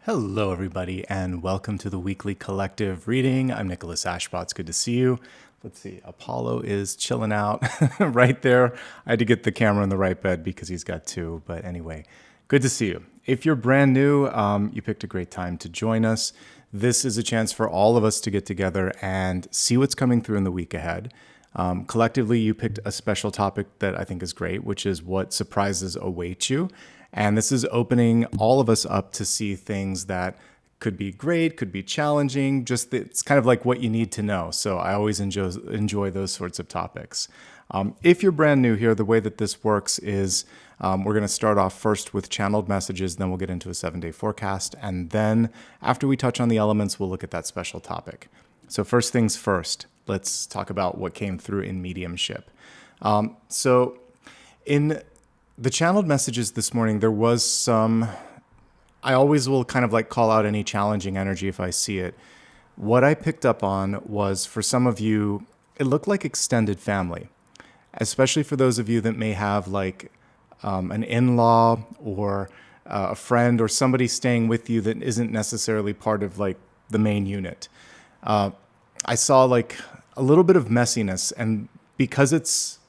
Hello, everybody, and welcome to the weekly collective reading. I'm Nicholas Ashbaugh. It's good to see you. Let's see, Apollo is chilling out right there. I had to get the camera in the right bed because he's got two. But anyway, good to see you. If you're brand new, you picked a great time to join us. This is a chance for all of us to get together and see what's coming through in the week ahead. Collectively, you picked a special topic that I think is great, which is what surprises await you. And this is opening all of us up to see things that could be great, could be challenging, just it's kind of like what you need to know. So I always enjoy those sorts of topics. If you're brand new here, the way that this works is we're going to start off first with channeled messages, then we'll get into a 7-day forecast. And then after we touch on the elements, we'll look at that special topic. So first things first, let's talk about what came through in mediumship. So in the channeled messages this morning, there was some, I always will kind of like call out any challenging energy if I see it. What I picked up on was, for some of you, it looked like extended family, especially for those of you that may have like an in-law or a friend or somebody staying with you that isn't necessarily part of like the main unit. I saw like a little bit of messiness, and because it's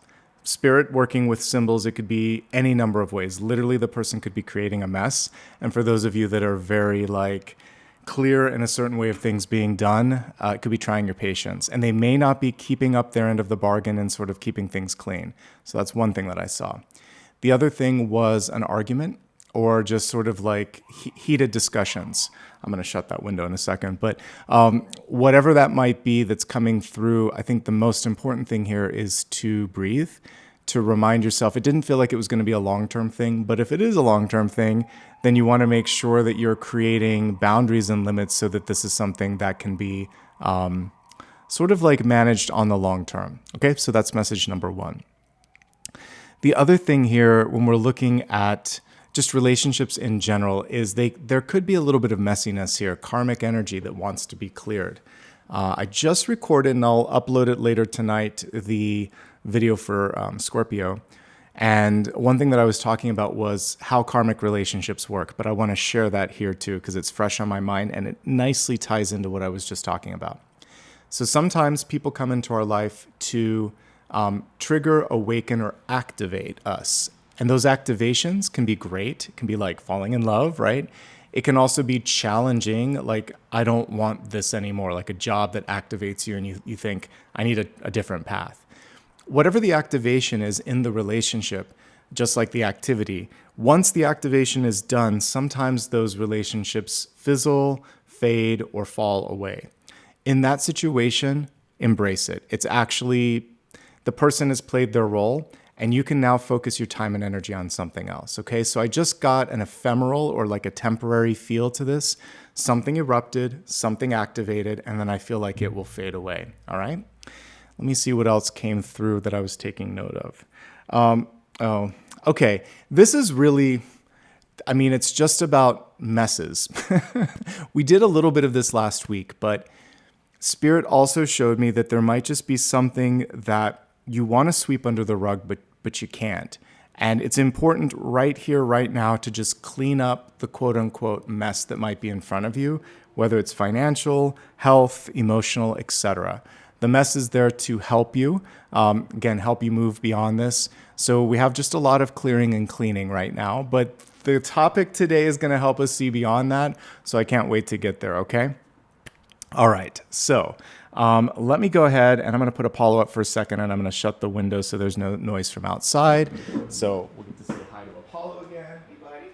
Spirit working with symbols, it could be any number of ways. Literally, the person could be creating a mess. And for those of you that are very like clear in a certain way of things being done, it could be trying your patience. And they may not be keeping up their end of the bargain and sort of keeping things clean. So that's one thing that I saw. The other thing was an argument or just sort of like heated discussions. I'm going to shut that window in a second. But whatever that might be that's coming through, I think the most important thing here is to breathe, to remind yourself. It didn't feel like it was going to be a long-term thing, but if it is a long-term thing, then you want to make sure that you're creating boundaries and limits so that this is something that can be sort of like managed on the long term. Okay, so that's message number one. The other thing here, when we're looking at just relationships in general, is there could be a little bit of messiness here, karmic energy that wants to be cleared. I just recorded, and I'll upload it later tonight, the video for Scorpio. And one thing that I was talking about was how karmic relationships work, but I want to share that here too because it's fresh on my mind and it nicely ties into what I was just talking about. So sometimes people come into our life to trigger, awaken, or activate us. And those activations can be great. It can be like falling in love, right? It can also be challenging, like, I don't want this anymore, like a job that activates you and you think, I need a different path. Whatever the activation is in the relationship, just like the activity, once the activation is done, sometimes those relationships fizzle, fade, or fall away. In that situation, embrace it. It's actually, the person has played their role, and you can now focus your time and energy on something else, okay? So I just got an ephemeral or like a temporary feel to this. Something erupted, something activated, and then I feel like it will fade away, all right? Let me see what else came through that I was taking note of. Okay. This is really, I mean, it's just about messes. We did a little bit of this last week, but Spirit also showed me that there might just be something that you want to sweep under the rug, but you can't. And it's important right here, right now, to just clean up the quote unquote mess that might be in front of you, whether it's financial, health, emotional, etc. The mess is there to help you, again, help you move beyond this. So we have just a lot of clearing and cleaning right now, but the topic today is going to help us see beyond that. So I can't wait to get there, okay? All right, so let me go ahead and I'm going to put Apollo up for a second and I'm going to shut the window so there's no noise from outside. So we'll get to say hi to Apollo again. Hey, buddy.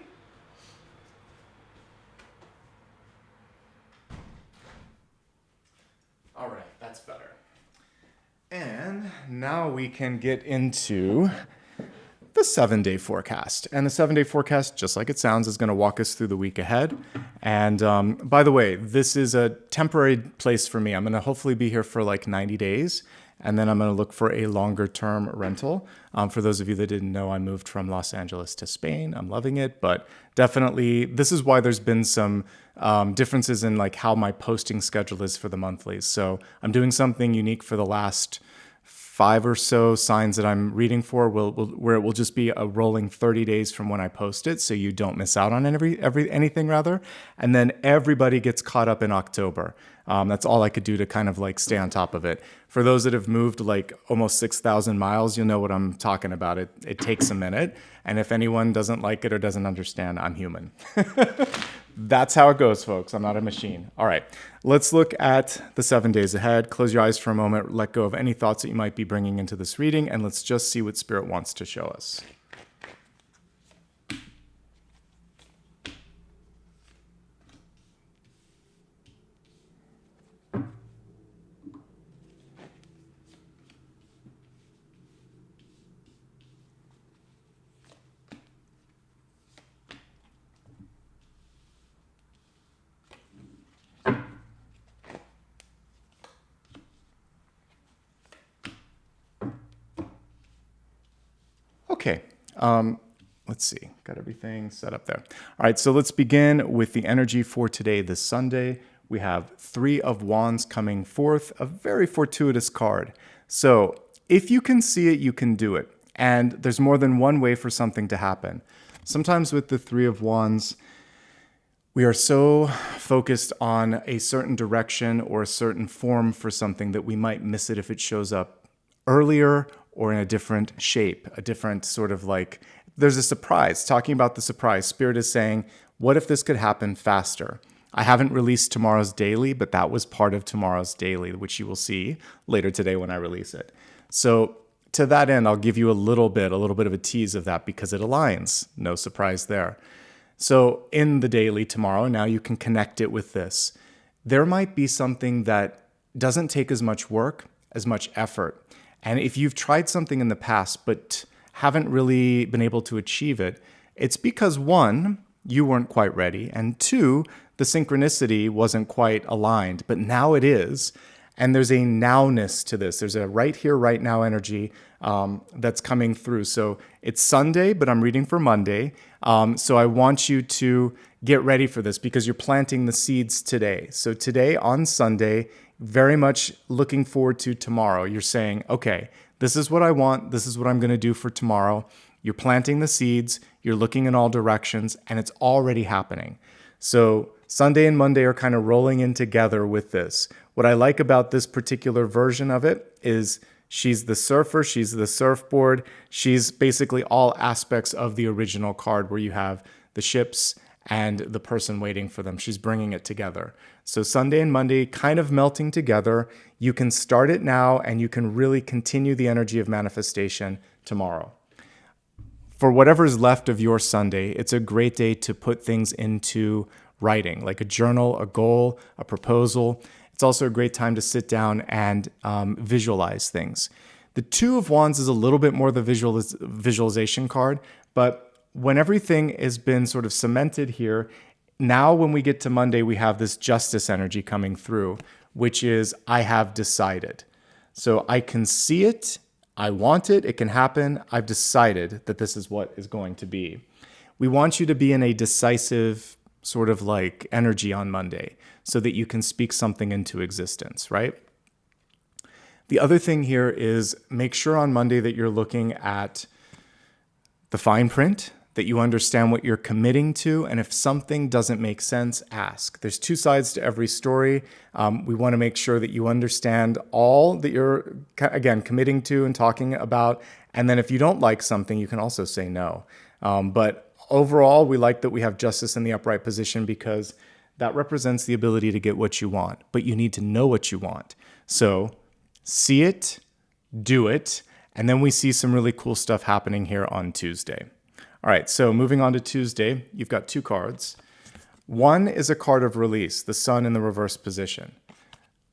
All right, that's better. And now we can get into the 7-day forecast. And the 7-day forecast, just like it sounds, is going to walk us through the week ahead. And by the way, this is a temporary place for me. I'm going to hopefully be here for like 90 days. And then I'm going to look for a longer term rental. For those of you that didn't know, I moved from Los Angeles to Spain. I'm loving it. But definitely, this is why there's been some differences in like how my posting schedule is for the monthlies. So I'm doing something unique for the last 5 or so signs that I'm reading for where it will just be a rolling 30 days from when I post it, so you don't miss out on anything rather. And then everybody gets caught up in October. That's all I could do to kind of like stay on top of it. For those that have moved like almost 6,000 miles, you'll know what I'm talking about. It takes a minute. And if anyone doesn't like it or doesn't understand, I'm human. That's how it goes, folks. I'm not a machine. All right, let's look at the 7 days ahead. Close your eyes for a moment, let go of any thoughts that you might be bringing into this reading, and let's just see what Spirit wants to show us. Okay, let's see. Got everything set up there. All right, so let's begin with the energy for today, this Sunday. We have 3 of Wands coming forth, a very fortuitous card. So if you can see it, you can do it. And there's more than one way for something to happen. Sometimes with the 3 of Wands, we are so focused on a certain direction or a certain form for something that we might miss it if it shows up earlier or in a different shape, a different sort of like, there's a surprise. Talking about the surprise, Spirit is saying, what if this could happen faster? I haven't released tomorrow's daily, but that was part of tomorrow's daily, which you will see later today when I release it. So to that end, I'll give you a little bit of a tease of that because it aligns. No surprise there. So in the daily tomorrow, now you can connect it with this. There might be something that doesn't take as much work, as much effort. And if you've tried something in the past but haven't really been able to achieve it, it's because 1, you weren't quite ready, and 2, the synchronicity wasn't quite aligned, but now it is. And there's a nowness to this. There's a right here, right now energy that's coming through. So it's Sunday, but I'm reading for Monday. So I want you to get ready for this because you're planting the seeds today. So today on Sunday, very much looking forward to tomorrow. You're saying, okay, this is what I want. This is what I'm going to do for tomorrow. You're planting the seeds. You're looking in all directions, and it's already happening. So Sunday and Monday are kind of rolling in together with this. What I like about this particular version of it is she's the surfer, she's the surfboard, she's basically all aspects of the original card where you have the ships and the person waiting for them. She's bringing it together. So Sunday and Monday kind of melting together. You can start it now and you can really continue the energy of manifestation tomorrow. For whatever's left of your Sunday, it's a great day to put things into writing, like a journal, a goal, a proposal. It's also a great time to sit down and visualize things. The 2 of Wands is a little bit more the visualization card, but when everything has been sort of cemented here, now when we get to Monday, we have this justice energy coming through, which is I have decided. So I can see it, I want it, it can happen, I've decided that this is what is going to be. We want you to be in a decisive sort of like energy on Monday so that you can speak something into existence, right? The other thing here is make sure on Monday that you're looking at the fine print, that you understand what you're committing to, and if something doesn't make sense, ask. There's 2 sides to every story. We want to make sure that you understand all that you're, again, committing to and talking about, and then if you don't like something, you can also say no. But overall, we like that we have justice in the upright position because that represents the ability to get what you want, but you need to know what you want. So see it, do it, and then we see some really cool stuff happening here on Tuesday. All right, so moving on to Tuesday, you've got 2 cards. 1 is a card of release, the sun in the reverse position.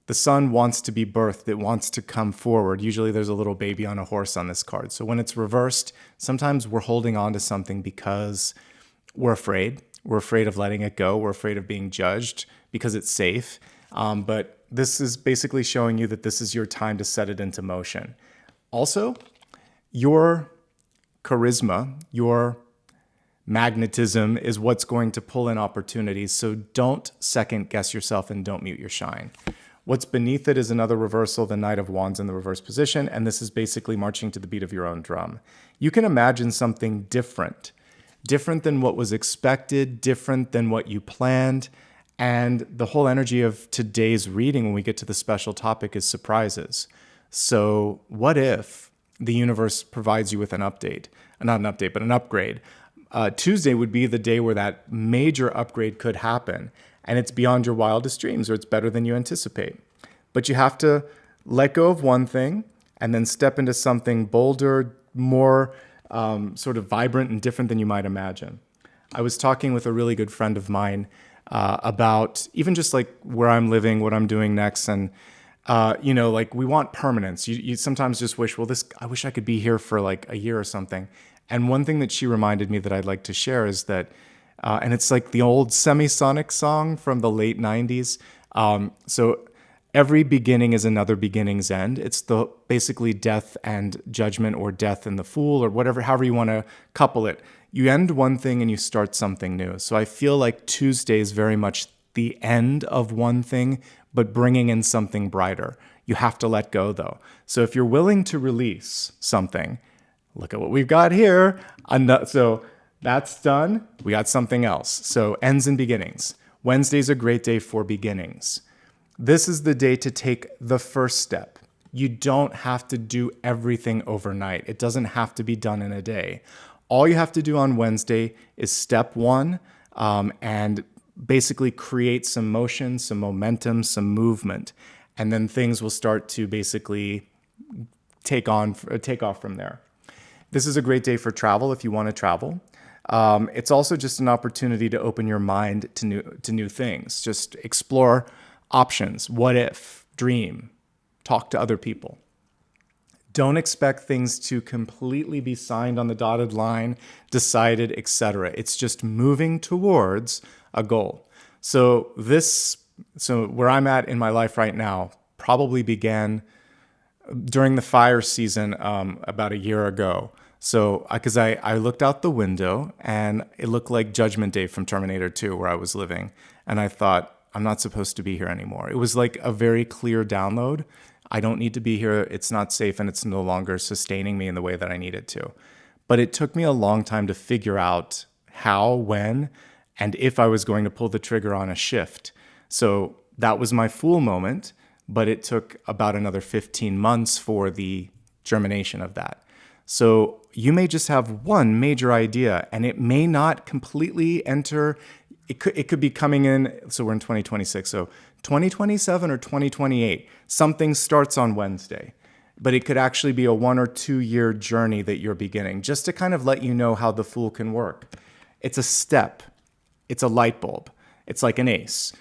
The sun wants to be birthed, it wants to come forward. Usually there's a little baby on a horse on this card. So when it's reversed, sometimes we're holding on to something because we're afraid. We're afraid of letting it go. We're afraid of being judged because it's safe. But this is basically showing you that this is your time to set it into motion. Also, your charisma, your magnetism is what's going to pull in opportunities. So don't second guess yourself and don't mute your shine. What's beneath it is another reversal, the Knight of Wands in the reverse position, and this is basically marching to the beat of your own drum. You can imagine something different than what was expected, different than what you planned, and the whole energy of today's reading when we get to the special topic is surprises. So what if the universe provides you with an update? Not an update, but an upgrade. Tuesday would be the day where that major upgrade could happen, and it's beyond your wildest dreams, or it's better than you anticipate. But you have to let go of one thing and then step into something bolder, more sort of vibrant and different than you might imagine. I was talking with a really good friend of mine about even just like where I'm living, what I'm doing next, and like we want permanence. You sometimes just wish, I wish I could be here for like a year or something. And one thing that she reminded me that I'd like to share is that, and it's like the old Semisonic song from the late 90s. So every beginning is another beginning's end. It's the basically death and judgment, or death and the fool, or whatever, however you want to couple it. You end one thing and you start something new. So I feel like Tuesday is very much the end of one thing, but bringing in something brighter. You have to let go though. So if you're willing to release something, look at what we've got here. So that's done. We got something else. So ends and beginnings. Wednesday's a great day for beginnings. This is the day to take the first step. You don't have to do everything overnight. It doesn't have to be done in a day. All you have to do on Wednesday is step one, and basically create some motion, some momentum, some movement, and then things will start to basically take off from there. This is a great day for travel if you want to travel. It's also just an opportunity to open your mind to new things. Just explore options. What if? Dream. Talk to other people. Don't expect things to completely be signed on the dotted line, decided, etc. It's just moving towards a goal. So where I'm at in my life right now probably began during the fire season about a year ago. So because I looked out the window and it looked like Judgment Day from Terminator 2 where I was living. And I thought, I'm not supposed to be here anymore. It was like a very clear download. I don't need to be here. It's not safe and it's no longer sustaining me in the way that I need it to. But it took me a long time to figure out how, when, and if I was going to pull the trigger on a shift. So that was my Fool moment, but it took about another 15 months for the germination of that. So you may just have one major idea and it may not completely enter. It could be coming in, so we're in 2026, so 2027 or 2028, something starts on Wednesday. But it could actually be a 1 or 2 year journey that you're beginning, just to kind of let you know how the Fool can work. It's a step. It's a light bulb. It's like an ace.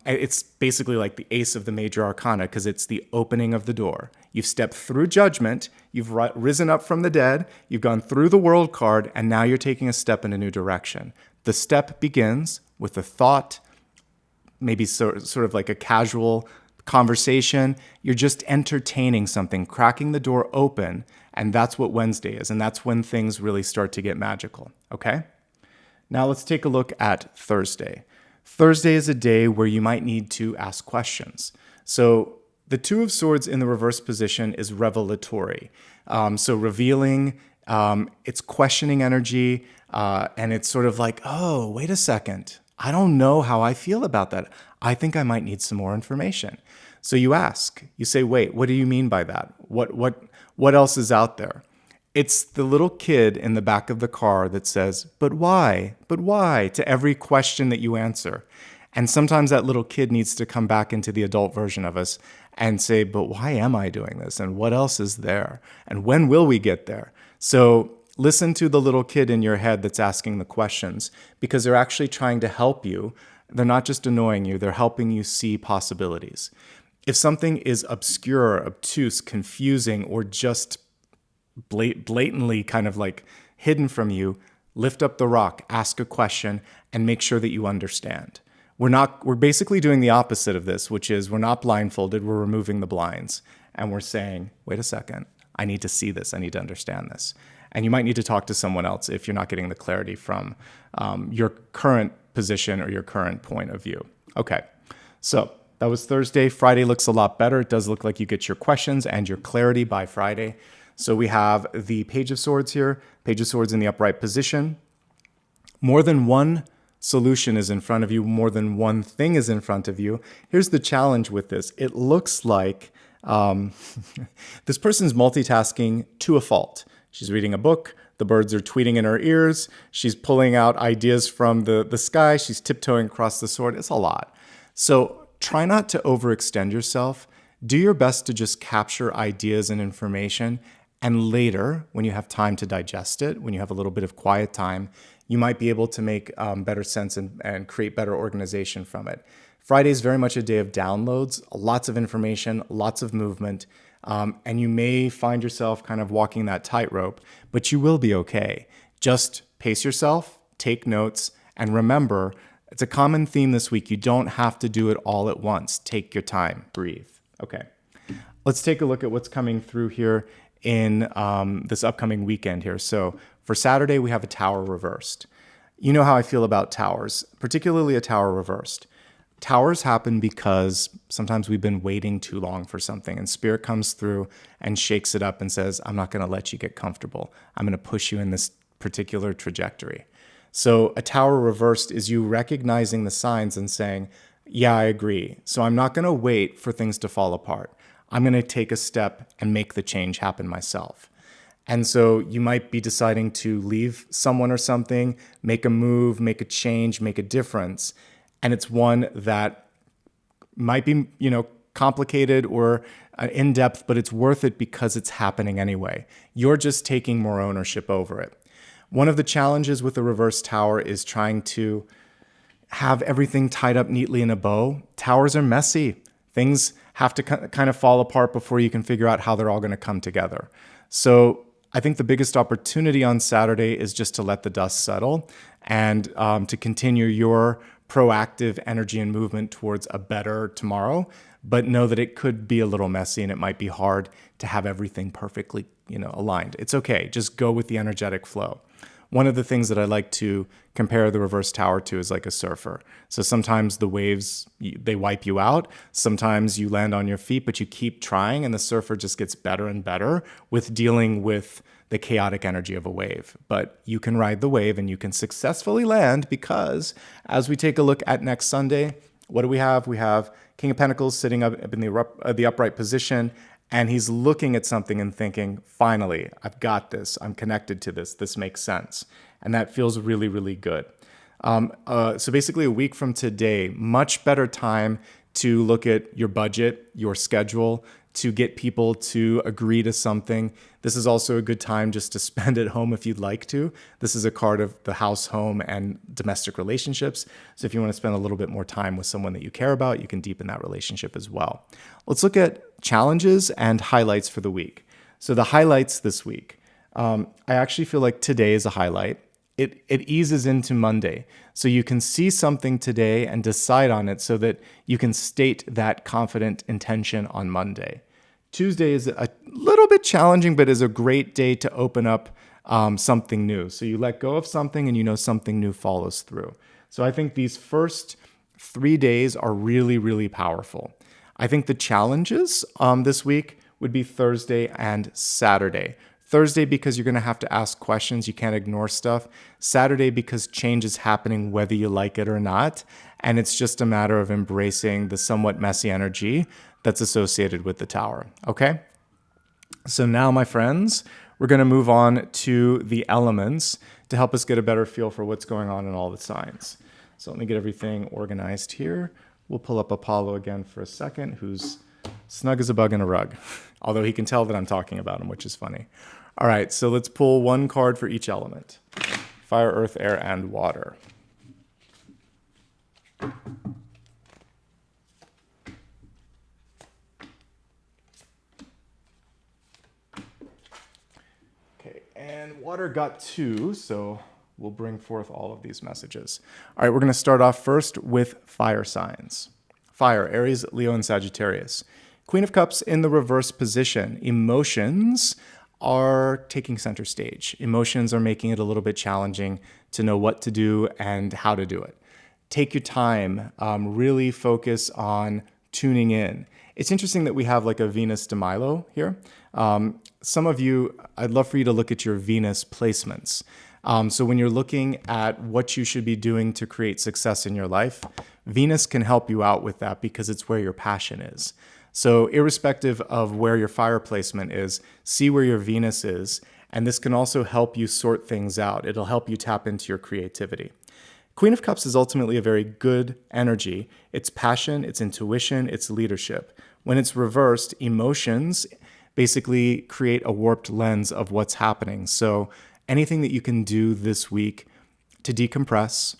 It's basically like the ace of the major arcana because it's the opening of the door. You've stepped through judgment, you've risen up from the dead, you've gone through the world card, and now you're taking a step in a new direction. The step begins with a thought, maybe sort of like a casual conversation. You're just entertaining something, cracking the door open, and that's what Wednesday is, and that's when things really start to get magical, okay? Now let's take a look at Thursday. Thursday is a day where you might need to ask questions. So the Two of Swords in the reverse position is revelatory. So revealing, it's questioning energy, and it's sort of like, oh, wait a second. I don't know how I feel about that. I think I might need some more information. So you ask, you say, wait, what do you mean by that? What else is out there? It's the little kid in the back of the car that says, but why? But why? To every question that you answer. And sometimes that little kid needs to come back into the adult version of us and say, but why am I doing this? And what else is there? And when will we get there? So listen to the little kid in your head that's asking the questions because they're actually trying to help you. They're not just annoying you. They're helping you see possibilities. If something is obscure, obtuse, confusing, or just blatantly kind of like hidden from you, lift up the rock, ask a question, and make sure that you understand. We're basically doing the opposite of this, which is we're not blindfolded, we're removing the blinds. And we're saying, wait a second, I need to see this, I need to understand this. And you might need to talk to someone else if you're not getting the clarity from your current position or your current point of view. Okay, so That was Thursday. Friday looks a lot better. It does look like you get your questions and your clarity by Friday. So we have the Page of Swords here, Page of Swords in the upright position. More than one solution is in front of you. More than one thing is in front of you. Here's the challenge with this. It looks like this person's multitasking to a fault. She's reading a book. The birds are tweeting in her ears. She's pulling out ideas from the sky. She's tiptoeing across the sword. It's a lot. So try not to overextend yourself. Do your best to just capture ideas and information. And later, when you have time to digest it, when you have a little bit of quiet time, you might be able to make better sense and create better organization from it. Friday is very much a day of downloads, lots of information, lots of movement, and you may find yourself kind of walking that tightrope, but you will be okay. Just pace yourself, take notes, and remember, it's a common theme this week. You don't have to do it all at once. Take your time, breathe. Okay, let's take a look at what's coming through here in this upcoming weekend here. So for Saturday, we have a tower reversed. You know how I feel about towers, particularly a tower reversed. Towers happen because sometimes we've been waiting too long for something, and Spirit comes through and shakes it up and says, I'm not going to let you get comfortable. I'm going to push you in this particular trajectory. So a tower reversed is you recognizing the signs and saying, yeah, I agree. So I'm not going to wait for things to fall apart. I'm going to take a step and make the change happen myself. And so you might be deciding to leave someone or something, make a move, make a change, make a difference. And it's one that might be, complicated or in-depth, but it's worth it because it's happening anyway. You're just taking more ownership over it. One of the challenges with the reverse tower is trying to have everything tied up neatly in a bow. Towers are messy. Things have to kind of fall apart before you can figure out how they're all going to come together. So I think the biggest opportunity on Saturday is just to let the dust settle and to continue your proactive energy and movement towards a better tomorrow, but know that it could be a little messy and it might be hard to have everything perfectly, aligned. It's okay. Just go with the energetic flow. One of the things that I like to compare the reverse tower to is like a surfer. So sometimes the waves, they wipe you out. Sometimes you land on your feet, but you keep trying, and the surfer just gets better and better with dealing with the chaotic energy of a wave. But you can ride the wave and you can successfully land because as we take a look at next Sunday, what do we have? We have King of Pentacles sitting up in the upright position, and he's looking at something and thinking, finally, I've got this. I'm connected to this. This makes sense. And that feels really, really good. So basically a week from today, much better time to look at your budget, your schedule, to get people to agree to something. This is also a good time just to spend at home if you'd like to. This is a card of the house, home, and domestic relationships. So if you want to spend a little bit more time with someone that you care about, you can deepen that relationship as well. Let's look at challenges and highlights for the week. So the highlights this week. I actually feel like today is a highlight. It eases into Monday. So you can see something today and decide on it so that you can state that confident intention on Monday. Tuesday is a little bit challenging, but is a great day to open up something new. So you let go of something and something new follows through. So I think these first 3 days are really, really powerful. I think the challenges this week would be Thursday and Saturday. Thursday because you're going to have to ask questions. You can't ignore stuff. Saturday because change is happening whether you like it or not. And it's just a matter of embracing the somewhat messy energy that's associated with the tower. Okay? So now, my friends, we're going to move on to the elements to help us get a better feel for what's going on in all the signs. So let me get everything organized here. We'll pull up Apollo again for a second, who's snug as a bug in a rug, although he can tell that I'm talking about him, which is funny. All right, so let's pull one card for each element. Fire, earth, air, and water. Okay, and water got 2, so we'll bring forth all of these messages. All right, we're going to start off first with fire signs. Fire, Aries, Leo, and Sagittarius. Queen of Cups in the reverse position. Emotions are taking center stage. Emotions are making it a little bit challenging to know what to do and how to do it. Take your time, really focus on tuning in. It's interesting that we have like a Venus de Milo here. Some of you, I'd love for you to look at your Venus placements. So when you're looking at what you should be doing to create success in your life, Venus can help you out with that because it's where your passion is. So irrespective of where your fire placement is, see where your Venus is, and this can also help you sort things out. It'll help you tap into your creativity. Queen of Cups is ultimately a very good energy. It's passion, it's intuition, it's leadership. When it's reversed, emotions basically create a warped lens of what's happening. So anything that you can do this week to decompress,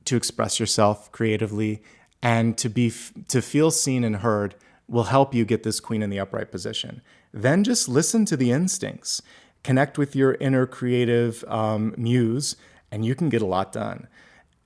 to express yourself creatively, and to feel seen and heard will help you get this queen in the upright position. Then just listen to the instincts. Connect with your inner creative muse, and you can get a lot done.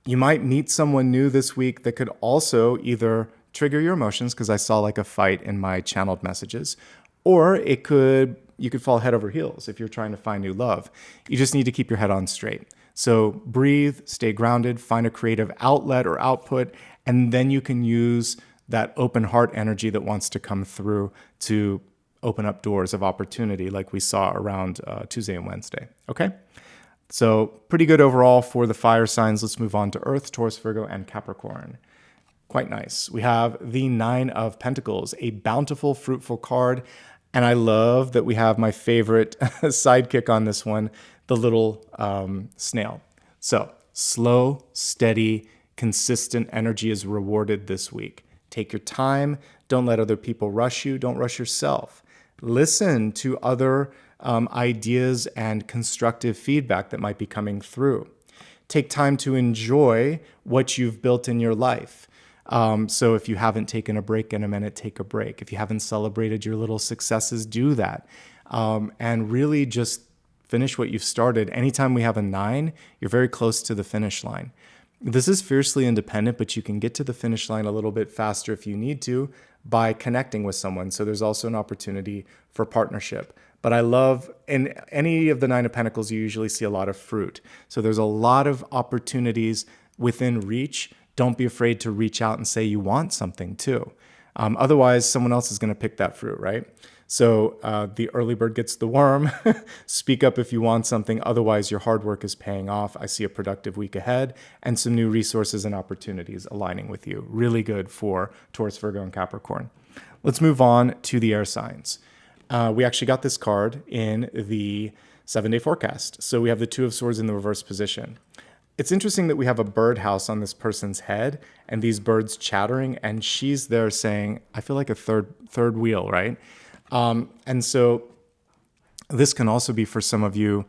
You might meet someone new this week that could also either trigger your emotions, because I saw like a fight in my channeled messages, or you could fall head over heels if you're trying to find new love. You just need to keep your head on straight. So breathe, stay grounded, find a creative outlet or output, and then you can use that open heart energy that wants to come through to open up doors of opportunity like we saw around Tuesday and Wednesday. Okay? So pretty good overall for the fire signs. Let's move on to Earth, Taurus, Virgo, and Capricorn. Quite nice. We have the Nine of Pentacles, a bountiful, fruitful card. And I love that we have my favorite sidekick on this one, the little snail. So slow, steady, consistent energy is rewarded this week. Take your time. Don't let other people rush you. Don't rush yourself. Listen to other ideas and constructive feedback that might be coming through. Take time to enjoy what you've built in your life. So if you haven't taken a break in a minute, take a break. If you haven't celebrated your little successes, do that. And really just finish what you've started. Anytime we have a 9, you're very close to the finish line. This is fiercely independent, but you can get to the finish line a little bit faster if you need to by connecting with someone. So there's also an opportunity for partnership. But I love, in any of the 9 of Pentacles, you usually see a lot of fruit. So there's a lot of opportunities within reach. Don't be afraid to reach out and say you want something too. Otherwise, someone else is going to pick that fruit, right? So the early bird gets the worm. Speak up if you want something. Otherwise, your hard work is paying off. I see a productive week ahead and some new resources and opportunities aligning with you. Really good for Taurus, Virgo, and Capricorn. Let's move on to the air signs. We actually got this card in the 7-day forecast. So we have the Two of Swords in the reverse position. It's interesting that we have a birdhouse on this person's head and these birds chattering, and she's there saying, I feel like a third wheel, right? And so this can also be for some of you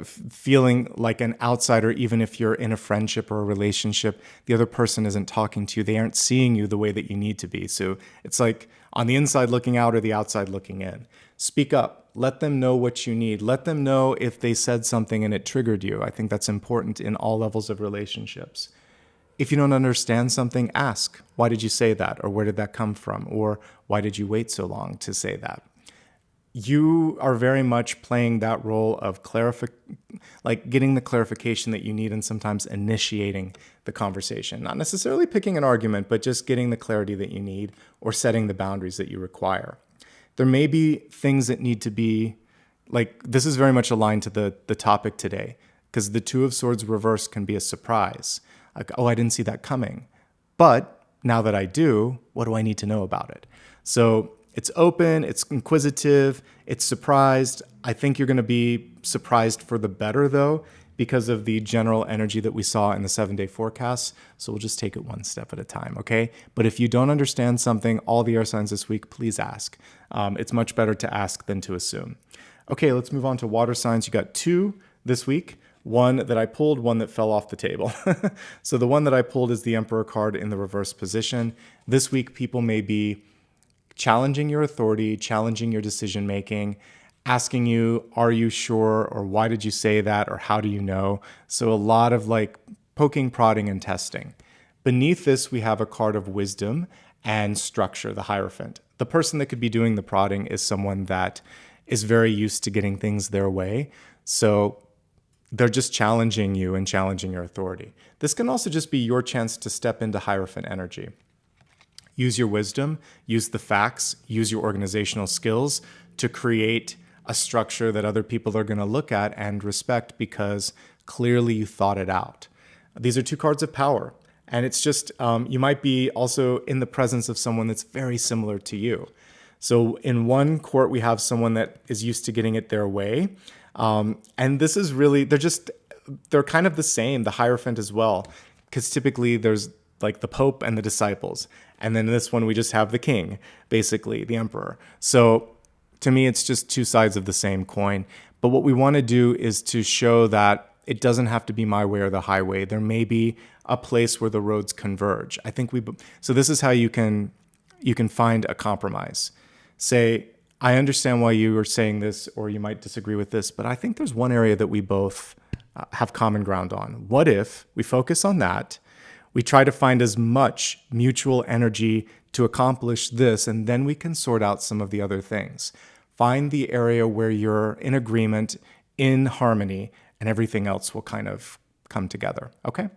feeling like an outsider, even if you're in a friendship or a relationship, the other person isn't talking to you. They aren't seeing you the way that you need to be. So it's like on the inside looking out or the outside looking in. Speak up. Let them know what you need. Let them know if they said something and it triggered you. I think that's important in all levels of relationships. If you don't understand something, ask, why did you say that? Or where did that come from? Or why did you wait so long to say that? You are very much playing that role of like getting the clarification that you need and sometimes initiating the conversation. Not necessarily picking an argument, but just getting the clarity that you need or setting the boundaries that you require. There may be things that need to be, like, this is very much aligned to the topic today, because the Two of Swords reverse can be a surprise. Like, oh, I didn't see that coming. But now that I do, what do I need to know about it? So it's open, it's inquisitive, it's surprised. I think you're going to be surprised for the better, though, because of the general energy that we saw in the 7-day forecast. So we'll just take it one step at a time, okay? But if you don't understand something, all the air signs this week, please ask. It's much better to ask than to assume. Okay, let's move on to water signs. You got 2 this week. One that I pulled, one that fell off the table. So the one that I pulled is the Emperor card in the reverse position. This week, people may be challenging your authority, challenging your decision-making, asking you, are you sure? Or why did you say that? Or how do you know? So a lot of like poking, prodding, and testing. Beneath this, we have a card of wisdom and structure, the Hierophant. The person that could be doing the prodding is someone that is very used to getting things their way. So they're just challenging you and challenging your authority. This can also just be your chance to step into Hierophant energy. Use your wisdom, use the facts, use your organizational skills to create a structure that other people are going to look at and respect because clearly you thought it out. These are two cards of power. And it's just, you might be also in the presence of someone that's very similar to you. So in one court, we have someone that is used to getting it their way. And this is really, they're kind of the same, the Hierophant as well. Because typically there's like the Pope and the disciples. And then this one, we just have the king, basically, the emperor. So to me, it's just two sides of the same coin. But what we want to do is to show that it doesn't have to be my way or the highway. There may be a place where the roads converge. I think so this is how you can find a compromise. Say, I understand why you were saying this, or you might disagree with this, but I think there's one area that we both have common ground on. What if we focus on that? We try to find as much mutual energy to accomplish this, and then we can sort out some of the other things. Find the area where you're in agreement, in harmony, and everything else will kind of come together. Okay?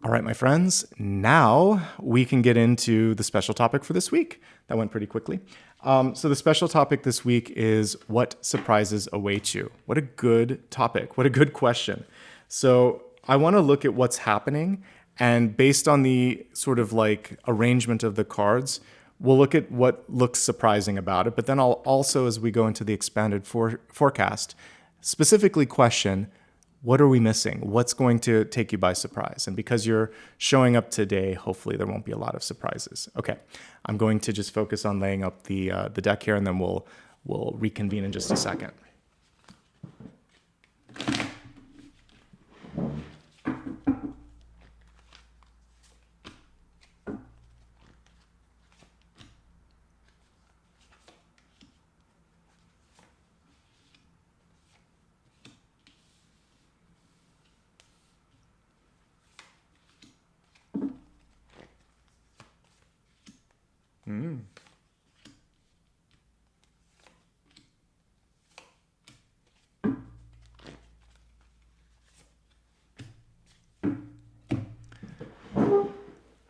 All right, my friends, now we can get into the special topic for this week. That went pretty quickly. So the special topic this week is what surprises await you. What a good topic. What a good question. So I want to look at what's happening, and based on the sort of like arrangement of the cards, we'll look at what looks surprising about it. But then I'll also, as we go into the expanded forecast, specifically question, what are we missing? What's going to take you by surprise? And because you're showing up today, hopefully there won't be a lot of surprises. Okay, I'm going to just focus on laying up the deck here, and then we'll reconvene in just a second.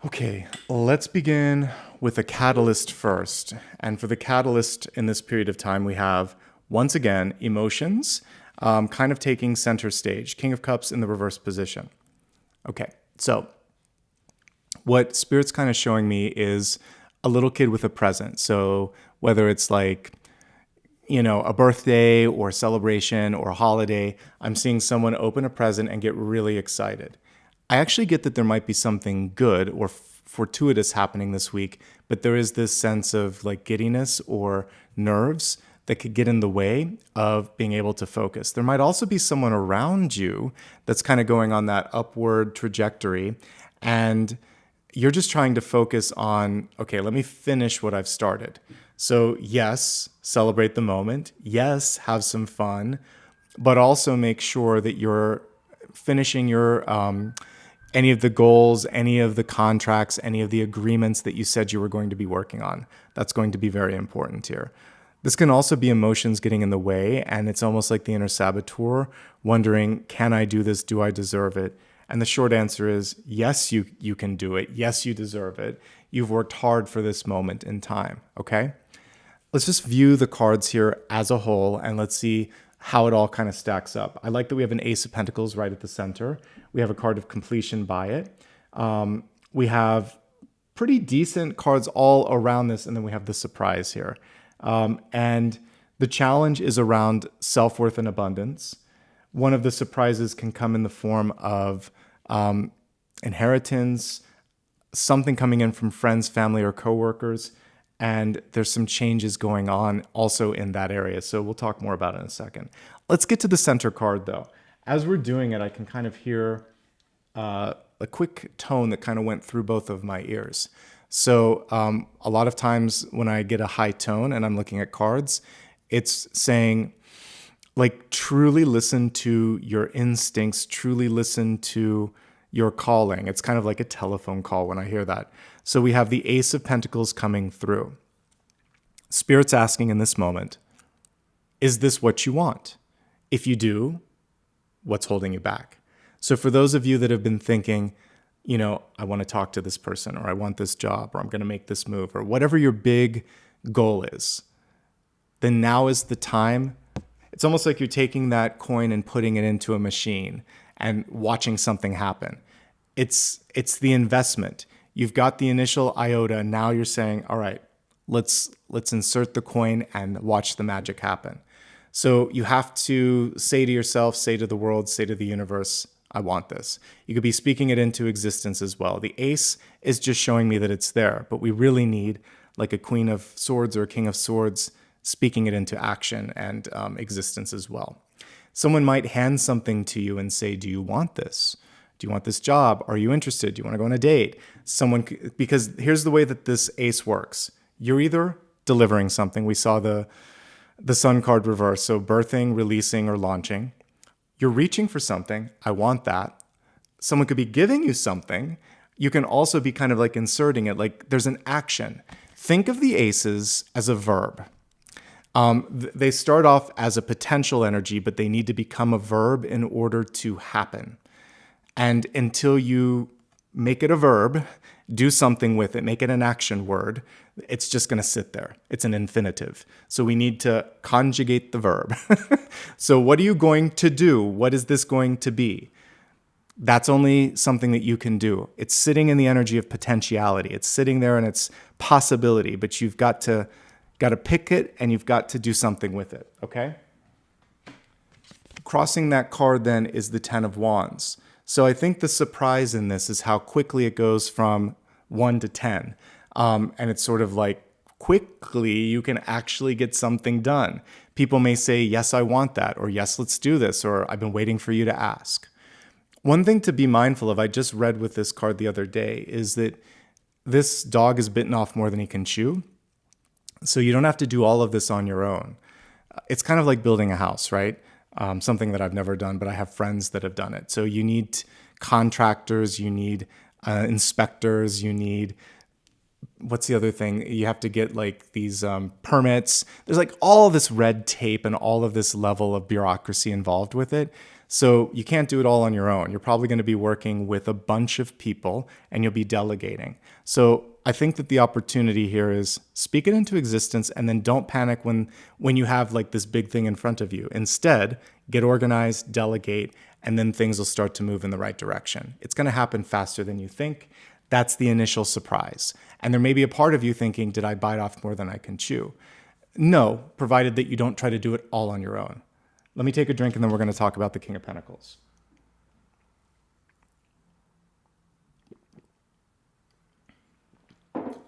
Okay, let's begin with a catalyst first. And for the catalyst in this period of time, we have, once again, emotions kind of taking center stage. King of Cups in the reverse position. Okay, so what Spirit's kind of showing me is a little kid with a present. So whether it's like, a birthday or a celebration or a holiday, I'm seeing someone open a present and get really excited. I actually get that there might be something good or fortuitous happening this week, but there is this sense of like giddiness or nerves that could get in the way of being able to focus. There might also be someone around you that's kind of going on that upward trajectory, and you're just trying to focus on, okay, let me finish what I've started. So yes, celebrate the moment. Yes, have some fun, but also make sure that you're finishing your any of the goals, any of the contracts, any of the agreements that you said you were going to be working on. That's going to be very important here. This can also be emotions getting in the way, and it's almost like the inner saboteur wondering, can I do this? Do I deserve it? And the short answer is, yes, you can do it. Yes, you deserve it. You've worked hard for this moment in time, okay? Let's just view the cards here as a whole, and let's see how it all kind of stacks up. I like that we have an Ace of Pentacles right at the center. We have a card of completion by it. We have pretty decent cards all around this, and then we have the surprise here. And the challenge is around self-worth and abundance. One of the surprises can come in the form of inheritance, something coming in from friends, family, or coworkers, and there's some changes going on also in that area. So we'll talk more about it in a second. Let's get to the center card, though. As we're doing it, I can kind of hear a quick tone that kind of went through both of my ears. So a lot of times when I get a high tone and I'm looking at cards, it's saying, like, truly listen to your instincts, truly listen to your calling. It's kind of like a telephone call when I hear that. So we have the Ace of Pentacles coming through. Spirit's asking in this moment, is this what you want? If you do, what's holding you back? So for those of you that have been thinking, I want to talk to this person, or I want this job, or I'm going to make this move, or whatever your big goal is, then now is the time. It's almost like you're taking that coin and putting it into a machine and watching something happen. It's the investment. You've got the initial iota. Now you're saying, all right, let's insert the coin and watch the magic happen. So you have to say to yourself, say to the world, say to the universe, I want this. You could be speaking it into existence as well. The ace is just showing me that it's there, but we really need like a queen of swords or a king of swords speaking it into action and existence as well. Someone might hand something to you and say, do you want this? Do you want this job? Are you interested? Do you want to go on a date? Because here's the way that this ace works. You're either delivering something. We saw the sun card reverse. So birthing, releasing, or launching. You're reaching for something. I want that. Someone could be giving you something. You can also be kind of like inserting it. Like there's an action. Think of the aces as a verb. They start off as a potential energy, but they need to become a verb in order to happen. And until you make it a verb, do something with it, make it an action word, it's just going to sit there. It's an infinitive. So we need to conjugate the verb. So what are you going to do? What is this going to be? That's only something that you can do. It's sitting in the energy of potentiality. It's sitting there in its possibility, but you've got to pick it and you've got to do something with it, okay? Crossing that card then is the Ten of Wands. So I think the surprise in this is how quickly it goes from 1 to 10. And it's sort of like quickly you can actually get something done. People may say, yes, I want that, or yes, let's do this, or I've been waiting for you to ask. One thing to be mindful of, I just read with this card the other day, is that this dog is bitten off more than he can chew. So you don't have to do all of this on your own. It's kind of like building a house, right? Something that I've never done, but I have friends that have done it. So you need contractors, you need inspectors, you need, what's the other thing? You have to get like these permits. There's like all this red tape and all of this level of bureaucracy involved with it. So you can't do it all on your own. You're probably going to be working with a bunch of people and you'll be delegating. So I think that the opportunity here is speak it into existence and then don't panic when you have like this big thing in front of you. Instead, get organized, delegate, and then things will start to move in the right direction. It's going to happen faster than you think. That's the initial surprise. And there may be a part of you thinking, did I bite off more than I can chew? No, provided that you don't try to do it all on your own. Let me take a drink and then we're going to talk about the King of Pentacles.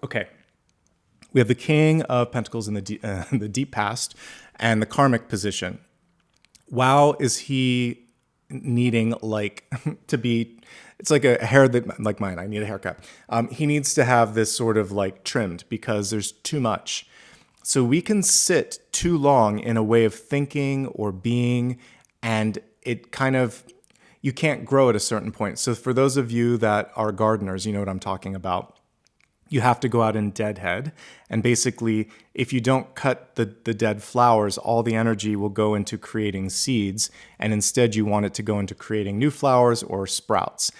Okay, we have the King of Pentacles in the deep past and the karmic position. Wow, is he needing like to be, it's like a hair that, like mine, I need a haircut. He needs to have this sort of like trimmed because there's too much. So we can sit too long in a way of thinking or being, and it kind of, you can't grow at a certain point. So for those of you that are gardeners, you know what I'm talking about. You have to go out and deadhead. And basically, if you don't cut the dead flowers, all the energy will go into creating seeds. And instead, you want it to go into creating new flowers or sprouts.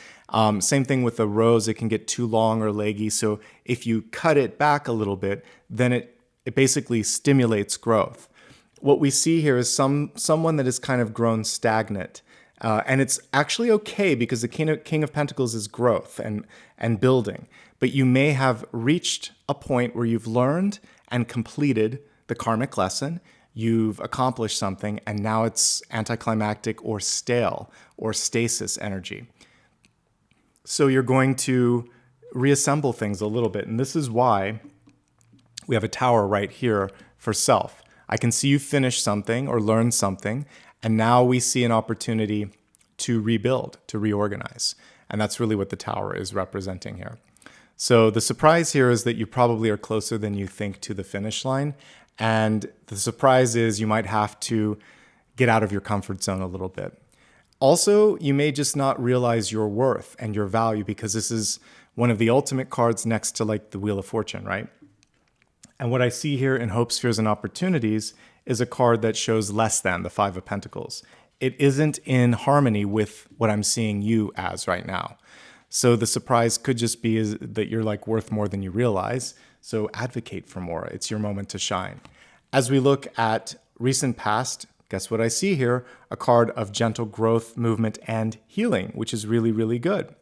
Same thing with a rose. It can get too long or leggy. So if you cut it back a little bit, then it basically stimulates growth. What we see here is someone that has kind of grown stagnant. And it's actually okay because the King of Pentacles is growth and building. But you may have reached a point where you've learned and completed the karmic lesson. You've accomplished something, and now it's anticlimactic or stale or stasis energy. So you're going to reassemble things a little bit. And this is why we have a tower right here for self. I can see you finish something or learn something, and now we see an opportunity to rebuild, to reorganize. And that's really what the tower is representing here. So the surprise here is that you probably are closer than you think to the finish line. And the surprise is you might have to get out of your comfort zone a little bit. Also, you may just not realize your worth and your value because this is one of the ultimate cards next to like the Wheel of Fortune, right? And what I see here in Hopes, Fears, and Opportunities is a card that shows less than the Five of Pentacles. It isn't in harmony with what I'm seeing you as right now. So the surprise could just be that you're like worth more than you realize. So advocate for more. It's your moment to shine. As we look at recent past, guess what I see here? A card of gentle growth, movement, and healing, which is really, really good.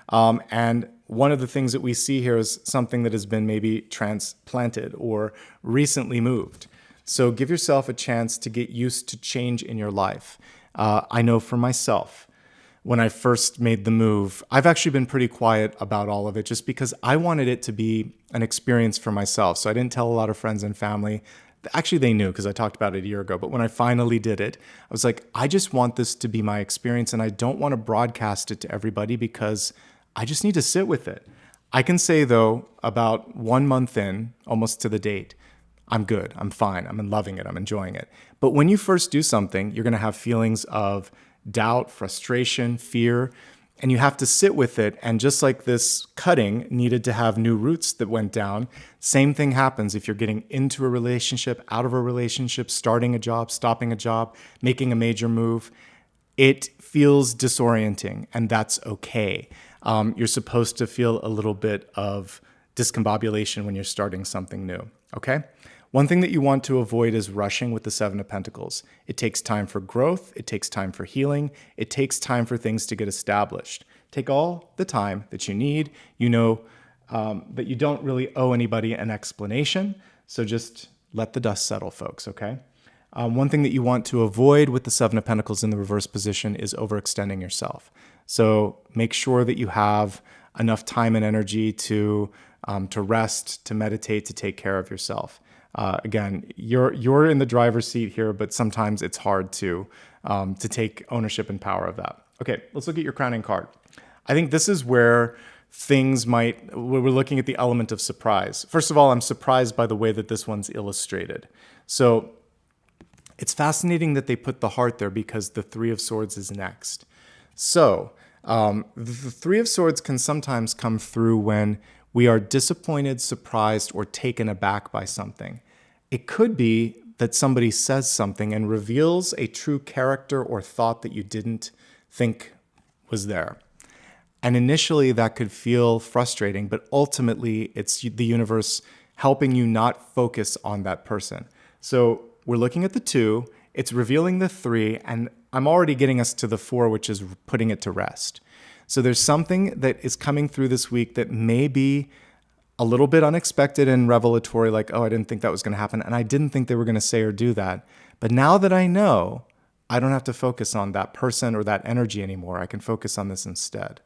And one of the things that we see here is something that has been maybe transplanted or recently moved. So give yourself a chance to get used to change in your life. I know for myself, when I first made the move, I've actually been pretty quiet about all of it just because I wanted it to be an experience for myself. So I didn't tell a lot of friends and family. Actually, they knew because I talked about it a year ago. But when I finally did it, I was like, I just want this to be my experience and I don't want to broadcast it to everybody because I just need to sit with it. I can say, though, about 1 month in, almost to the date, I'm good, I'm fine, I'm loving it, I'm enjoying it. But when you first do something, you're going to have feelings of doubt, frustration, fear, and you have to sit with it. And just like this cutting needed to have new roots that went down, same thing happens if you're getting into a relationship, out of a relationship, starting a job, stopping a job, making a major move. It feels disorienting, and that's okay. You're supposed to feel a little bit of discombobulation when you're starting something new, okay? One thing that you want to avoid is rushing with the Seven of Pentacles. It takes time for growth. It takes time for healing. It takes time for things to get established. Take all the time that you need. You know that you don't really owe anybody an explanation. So just let the dust settle, folks, okay? One thing that you want to avoid with the Seven of Pentacles in the reverse position is overextending yourself. So make sure that you have enough time and energy to rest, to meditate, to take care of yourself. Again, you're in the driver's seat here, but sometimes it's hard to take ownership and power of that. Okay, let's look at your crowning card. I think this is where we're looking at the element of surprise. First of all, I'm surprised by the way that this one's illustrated. So it's fascinating that they put the heart there because the Three of Swords is next. So the Three of Swords can sometimes come through when we are disappointed, surprised, or taken aback by something. It could be that somebody says something and reveals a true character or thought that you didn't think was there. And initially that could feel frustrating, but ultimately it's the universe helping you not focus on that person. So we're looking at the 2, it's revealing the 3, and I'm already getting us to the 4, which is putting it to rest. So there's something that is coming through this week that may be a little bit unexpected and revelatory, like, oh, I didn't think that was going to happen, and I didn't think they were going to say or do that. But now that I know, I don't have to focus on that person or that energy anymore. I can focus on this instead.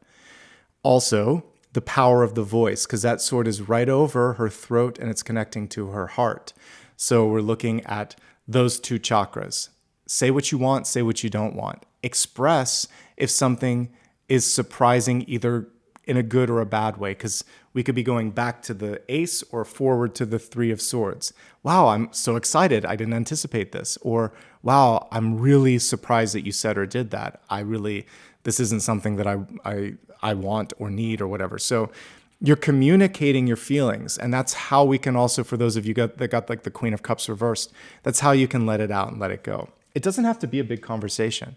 Also, the power of the voice, because that sword is right over her throat and it's connecting to her heart. So we're looking at those 2 chakras. Say what you want, say what you don't want. Express if something is surprising either in a good or a bad way, because we could be going back to the Ace or forward to the Three of Swords. Wow, I'm so excited. I didn't anticipate this. Or, wow, I'm really surprised that you said or did that. This isn't something that I want or need or whatever. So you're communicating your feelings. And that's how we can also, for those of you that got like the Queen of Cups reversed, that's how you can let it out and let it go. It doesn't have to be a big conversation.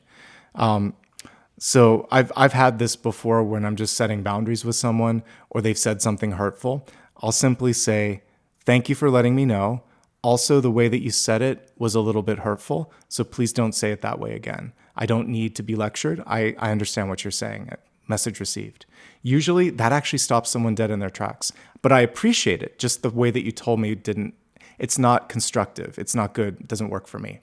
So I've had this before when I'm just setting boundaries with someone or they've said something hurtful. I'll simply say, thank you for letting me know. Also, the way that you said it was a little bit hurtful, so please don't say it that way again. I don't need to be lectured. I understand what you're saying. Message received. Usually that actually stops someone dead in their tracks. But I appreciate it. Just the way that you told me it's not constructive. It's not good. It doesn't work for me.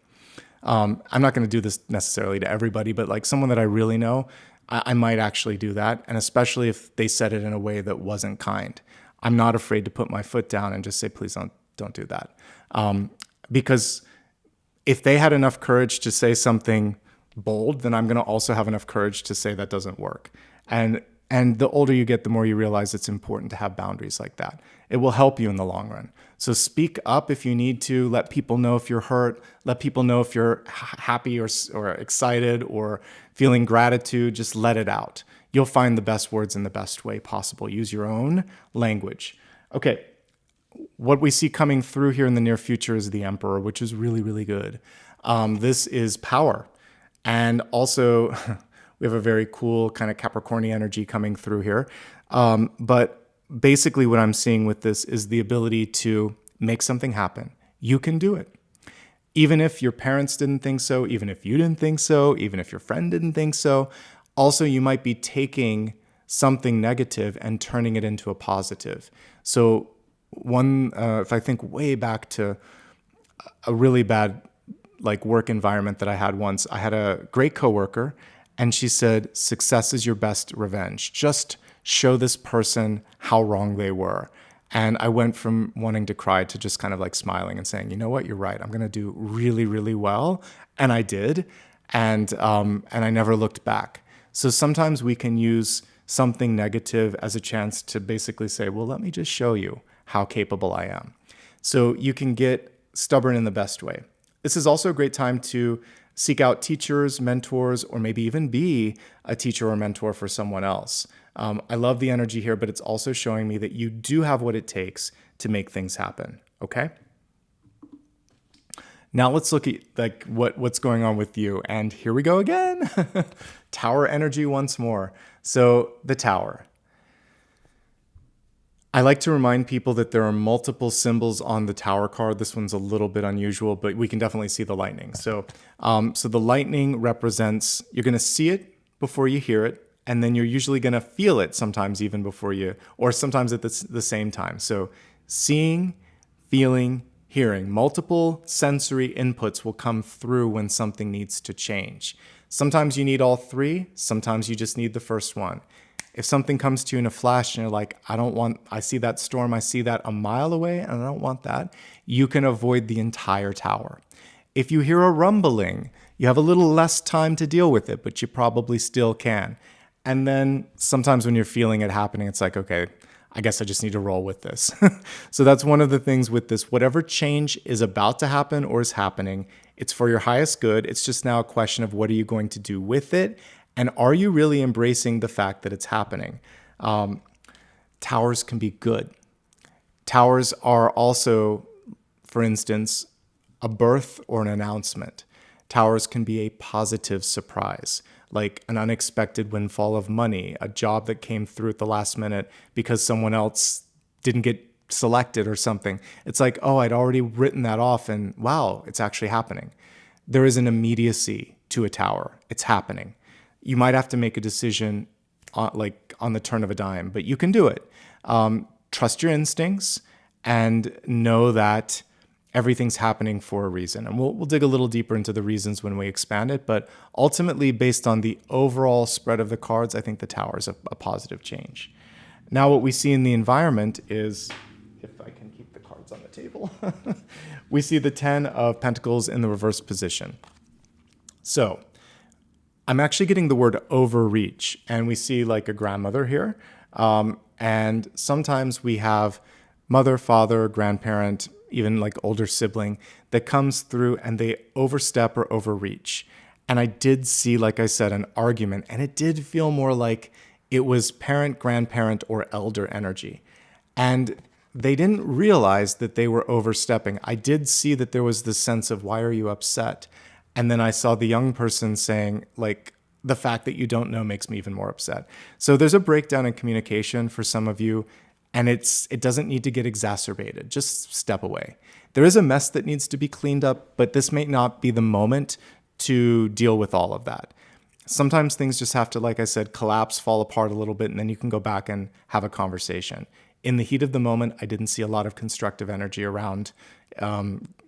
I'm not going to do this necessarily to everybody, but like someone that I really know, I might actually do that. And especially if they said it in a way that wasn't kind. I'm not afraid to put my foot down and just say, please don't do that. Because if they had enough courage to say something bold, then I'm going to also have enough courage to say that doesn't work. And the older you get, the more you realize it's important to have boundaries like that. It will help you in the long run. So speak up if you need to. Let people know if you're hurt. Let people know if you're happy or excited or feeling gratitude. Just let it out. You'll find the best words in the best way possible. Use your own language. Okay, what we see coming through here in the near future is the Emperor, which is really, really good. This is power. And also, We have a very cool kind of Capricorn energy coming through here. But basically what I'm seeing with this is the ability to make something happen. You can do it. Even if your parents didn't think so, even if you didn't think so, even if your friend didn't think so. Also, you might be taking something negative and turning it into a positive. So if I think way back to a really bad work environment that I had once, I had a great coworker and she said, success is your best revenge. Just show this person how wrong they were. And I went from wanting to cry to just kind of smiling and saying, you know what, you're right. I'm going to do really, really well. And I did. And I never looked back. So sometimes we can use something negative as a chance to basically say, well, let me just show you how capable I am. So you can get stubborn in the best way. This is also a great time to seek out teachers, mentors, or maybe even be a teacher or mentor for someone else. I love the energy here, but it's also showing me that you do have what it takes to make things happen, okay? Now let's look at what's going on with you. And here we go again. Tower energy once more. So the Tower. I like to remind people that there are multiple symbols on the Tower card. This one's a little bit unusual, but we can definitely see the lightning. So the lightning represents, you're going to see it before you hear it, and then you're usually going to feel it sometimes even before you, or sometimes at the same time. So seeing, feeling, hearing, multiple sensory inputs will come through when something needs to change. Sometimes you need all three. Sometimes you just need the first one. If something comes to you in a flash and you're like, I see that storm, I see that a mile away, and I don't want that, you can avoid the entire tower. If you hear a rumbling, you have a little less time to deal with it, but you probably still can. And then sometimes when you're feeling it happening, it's like, okay, I guess I just need to roll with this. So that's one of the things with this. Whatever change is about to happen or is happening, it's for your highest good. It's just now a question of what are you going to do with it? And are you really embracing the fact that it's happening? Towers can be good. Towers are also, for instance, a birth or an announcement. Towers can be a positive surprise, like an unexpected windfall of money, a job that came through at the last minute because someone else didn't get selected or something. It's like, oh, I'd already written that off and wow, it's actually happening. There is an immediacy to a tower. It's happening. You might have to make a decision on the turn of a dime, but you can do it. Trust your instincts and know that everything's happening for a reason. And we'll dig a little deeper into the reasons when we expand it. But ultimately, based on the overall spread of the cards, I think the Tower is a positive change. Now, what we see in the environment is, if I can keep the cards on the table, we see the 10 of Pentacles in the reverse position. So I'm actually getting the word overreach, and we see like a grandmother here. And sometimes we have mother, father, grandparent, even like older sibling that comes through and they overstep or overreach. And I did see, like I said, an argument, and it did feel more like it was parent, grandparent, or elder energy. And they didn't realize that they were overstepping. I did see that there was this sense of, why are you upset? And then I saw the young person saying, like, the fact that you don't know makes me even more upset. So there's a breakdown in communication for some of you, and it doesn't need to get exacerbated. Just step away. There is a mess that needs to be cleaned up, but this may not be the moment to deal with all of that. Sometimes things just have to, like I said, collapse, fall apart a little bit, and then you can go back and have a conversation. In the heat of the moment, I didn't see a lot of constructive energy around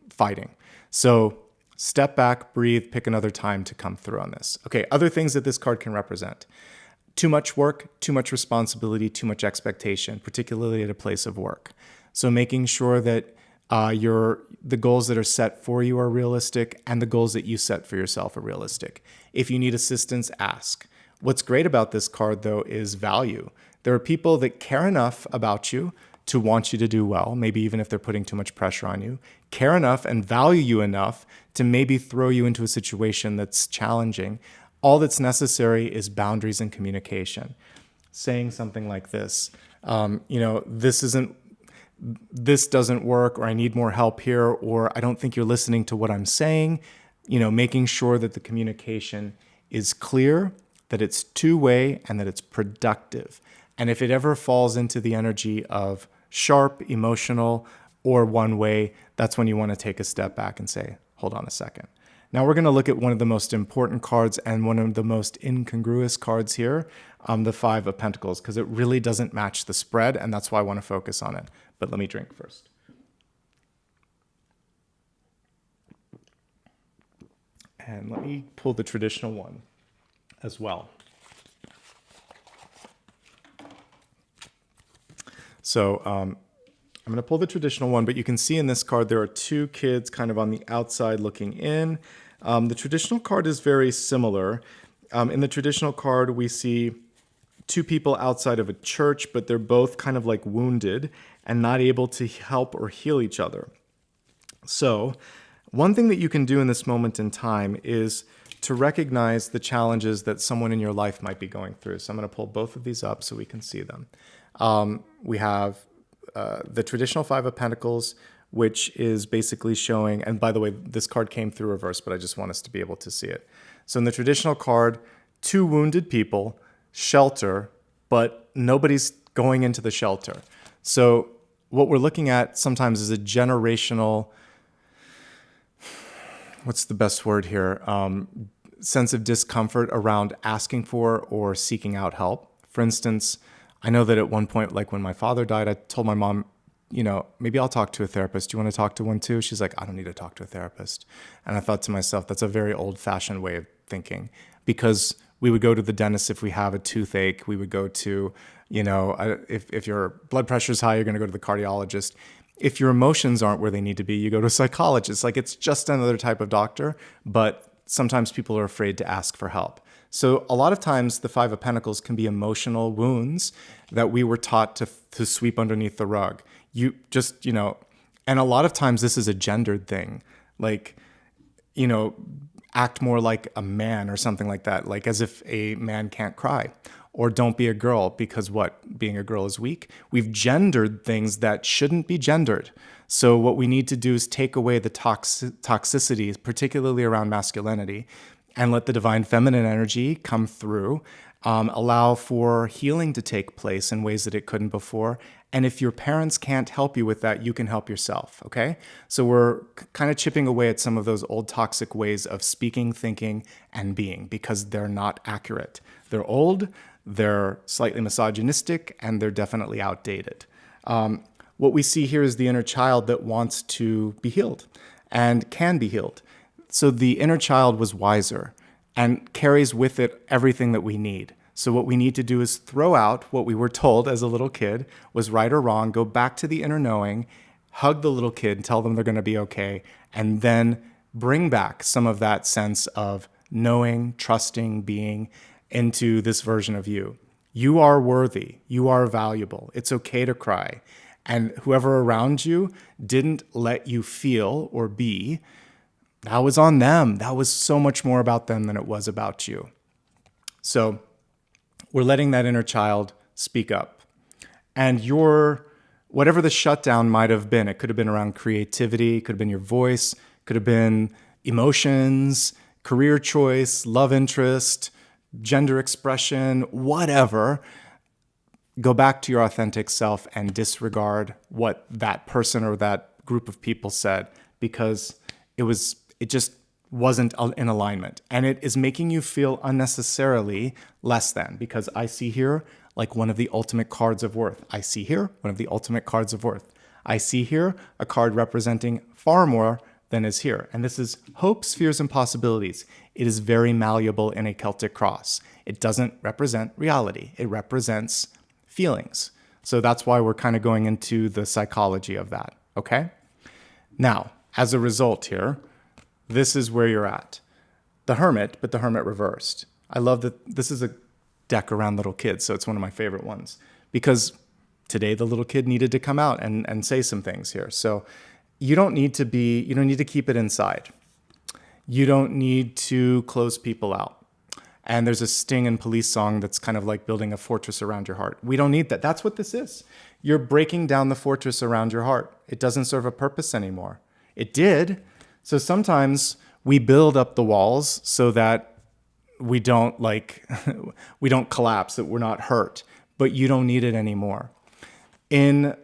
fighting. So step back, breathe, pick another time to come through on this. Okay, other things that this card can represent. Too much work, too much responsibility, too much expectation, particularly at a place of work. So making sure that the goals that are set for you are realistic and the goals that you set for yourself are realistic. If you need assistance, ask. What's great about this card, though, is value. There are people that care enough about you to want you to do well, maybe even if they're putting too much pressure on you, care enough and value you enough to maybe throw you into a situation that's challenging. All that's necessary is boundaries and communication. Saying something like this, this doesn't work, or I need more help here, or I don't think you're listening to what I'm saying. Making sure that the communication is clear, that it's two-way, and that it's productive. And if it ever falls into the energy of sharp, emotional, or one way, that's when you want to take a step back and say, hold on a second. Now we're going to look at one of the most important cards and one of the most incongruous cards here, the Five of Pentacles, because it really doesn't match the spread, and that's why I want to focus on it. But let me drink first. And let me pull the traditional one as well. So I'm going to pull the traditional one, but you can see in this card there are two kids kind of on the outside looking in. The traditional card is very similar. In the traditional card, we see two people outside of a church, but they're both kind of like wounded and not able to help or heal each other. So one thing that you can do in this moment in time is to recognize the challenges that someone in your life might be going through. So I'm going to pull both of these up so we can see them. We have the traditional Five of Pentacles, which is basically showing, and by the way, this card came through reverse, but I just want us to be able to see it. So in the traditional card, two wounded people, shelter, but nobody's going into the shelter. So what we're looking at sometimes is a generational, what's the best word here? Sense of discomfort around asking for or seeking out help. For instance, I know that at one point, like when my father died, I told my mom, you know, maybe I'll talk to a therapist. Do you want to talk to one too? She's like, I don't need to talk to a therapist. And I thought to myself, that's a very old-fashioned way of thinking, because we would go to the dentist if we have a toothache. We would go to, you know, if your blood pressure is high, you're going to go to the cardiologist. If your emotions aren't where they need to be, you go to a psychologist. Like, it's just another type of doctor, but sometimes people are afraid to ask for help. So a lot of times the Five of Pentacles can be emotional wounds that we were taught to sweep underneath the rug. You just, you know, and a lot of times this is a gendered thing, like, you know, act more like a man or something like that, like as if a man can't cry, or don't be a girl because what, being a girl is weak. We've gendered things that shouldn't be gendered. So what we need to do is take away the toxicity, particularly around masculinity, and let the divine feminine energy come through, allow for healing to take place in ways that it couldn't before. And if your parents can't help you with that, you can help yourself, okay? So we're kind of chipping away at some of those old toxic ways of speaking, thinking, and being, because they're not accurate. They're old, they're slightly misogynistic, and they're definitely outdated. What we see here is the inner child that wants to be healed and can be healed. So the inner child was wiser and carries with it everything that we need. So what we need to do is throw out what we were told as a little kid was right or wrong, go back to the inner knowing, hug the little kid and tell them they're going to be okay, and then bring back some of that sense of knowing, trusting, being into this version of you. You are worthy. You are valuable. It's okay to cry. And whoever around you didn't let you feel or be, that was on them. That was so much more about them than it was about you. So we're letting that inner child speak up. And whatever the shutdown might have been, it could have been around creativity, could have been your voice, could have been emotions, career choice, love interest, gender expression, whatever. Go back to your authentic self and disregard what that person or that group of people said, because it just wasn't in alignment. And it is making you feel unnecessarily less than, because I see here like one of the ultimate cards of worth. I see here one of the ultimate cards of worth. I see here a card representing far more than is here. And this is hopes, fears, and possibilities. It is very malleable in a Celtic cross. It doesn't represent reality. It represents feelings. So that's why we're kind of going into the psychology of that, okay? Now, as a result here, this is where you're at. The Hermit, but the Hermit reversed. I love that this is a deck around little kids, so it's one of my favorite ones, because today the little kid needed to come out and say some things here. So you don't need to keep it inside. You don't need to close people out. And there's a Sting and Police song that's kind of like building a fortress around your heart. We don't need that. That's what this is. You're breaking down the fortress around your heart. It doesn't serve a purpose anymore. It did. So sometimes we build up the walls so that we don't like, we don't collapse, that we're not hurt, but you don't need it anymore. In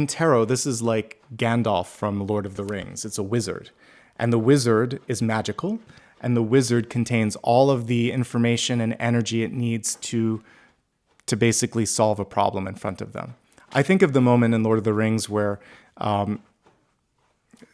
tarot, this is like Gandalf from Lord of the Rings. It's a wizard, and the wizard is magical, and the wizard contains all of the information and energy it needs to basically solve a problem in front of them. I think of the moment in Lord of the Rings where,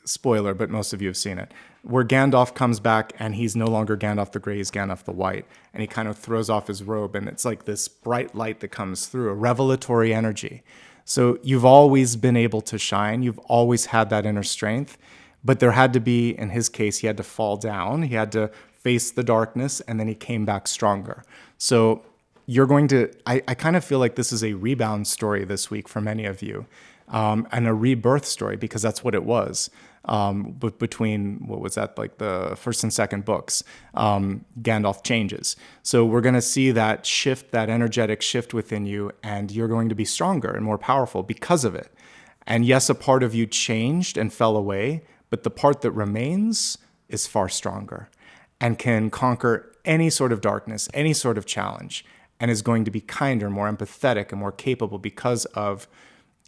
spoiler, but most of you have seen it, where Gandalf comes back and he's no longer Gandalf the Grey, he's Gandalf the White, and he kind of throws off his robe, and it's like this bright light that comes through, a revelatory energy. So you've always been able to shine, you've always had that inner strength, but there had to be, in his case, he had to fall down, he had to face the darkness, and then he came back stronger. So you're going to, I kind of feel like this is a rebound story this week for many of you, and a rebirth story, because that's what it was. But between, what was that, like the first and second books, Gandalf changes. So we're going to see that shift, that energetic shift within you, and you're going to be stronger and more powerful because of it. And yes, a part of you changed and fell away, but the part that remains is far stronger and can conquer any sort of darkness, any sort of challenge, and is going to be kinder, more empathetic, and more capable because of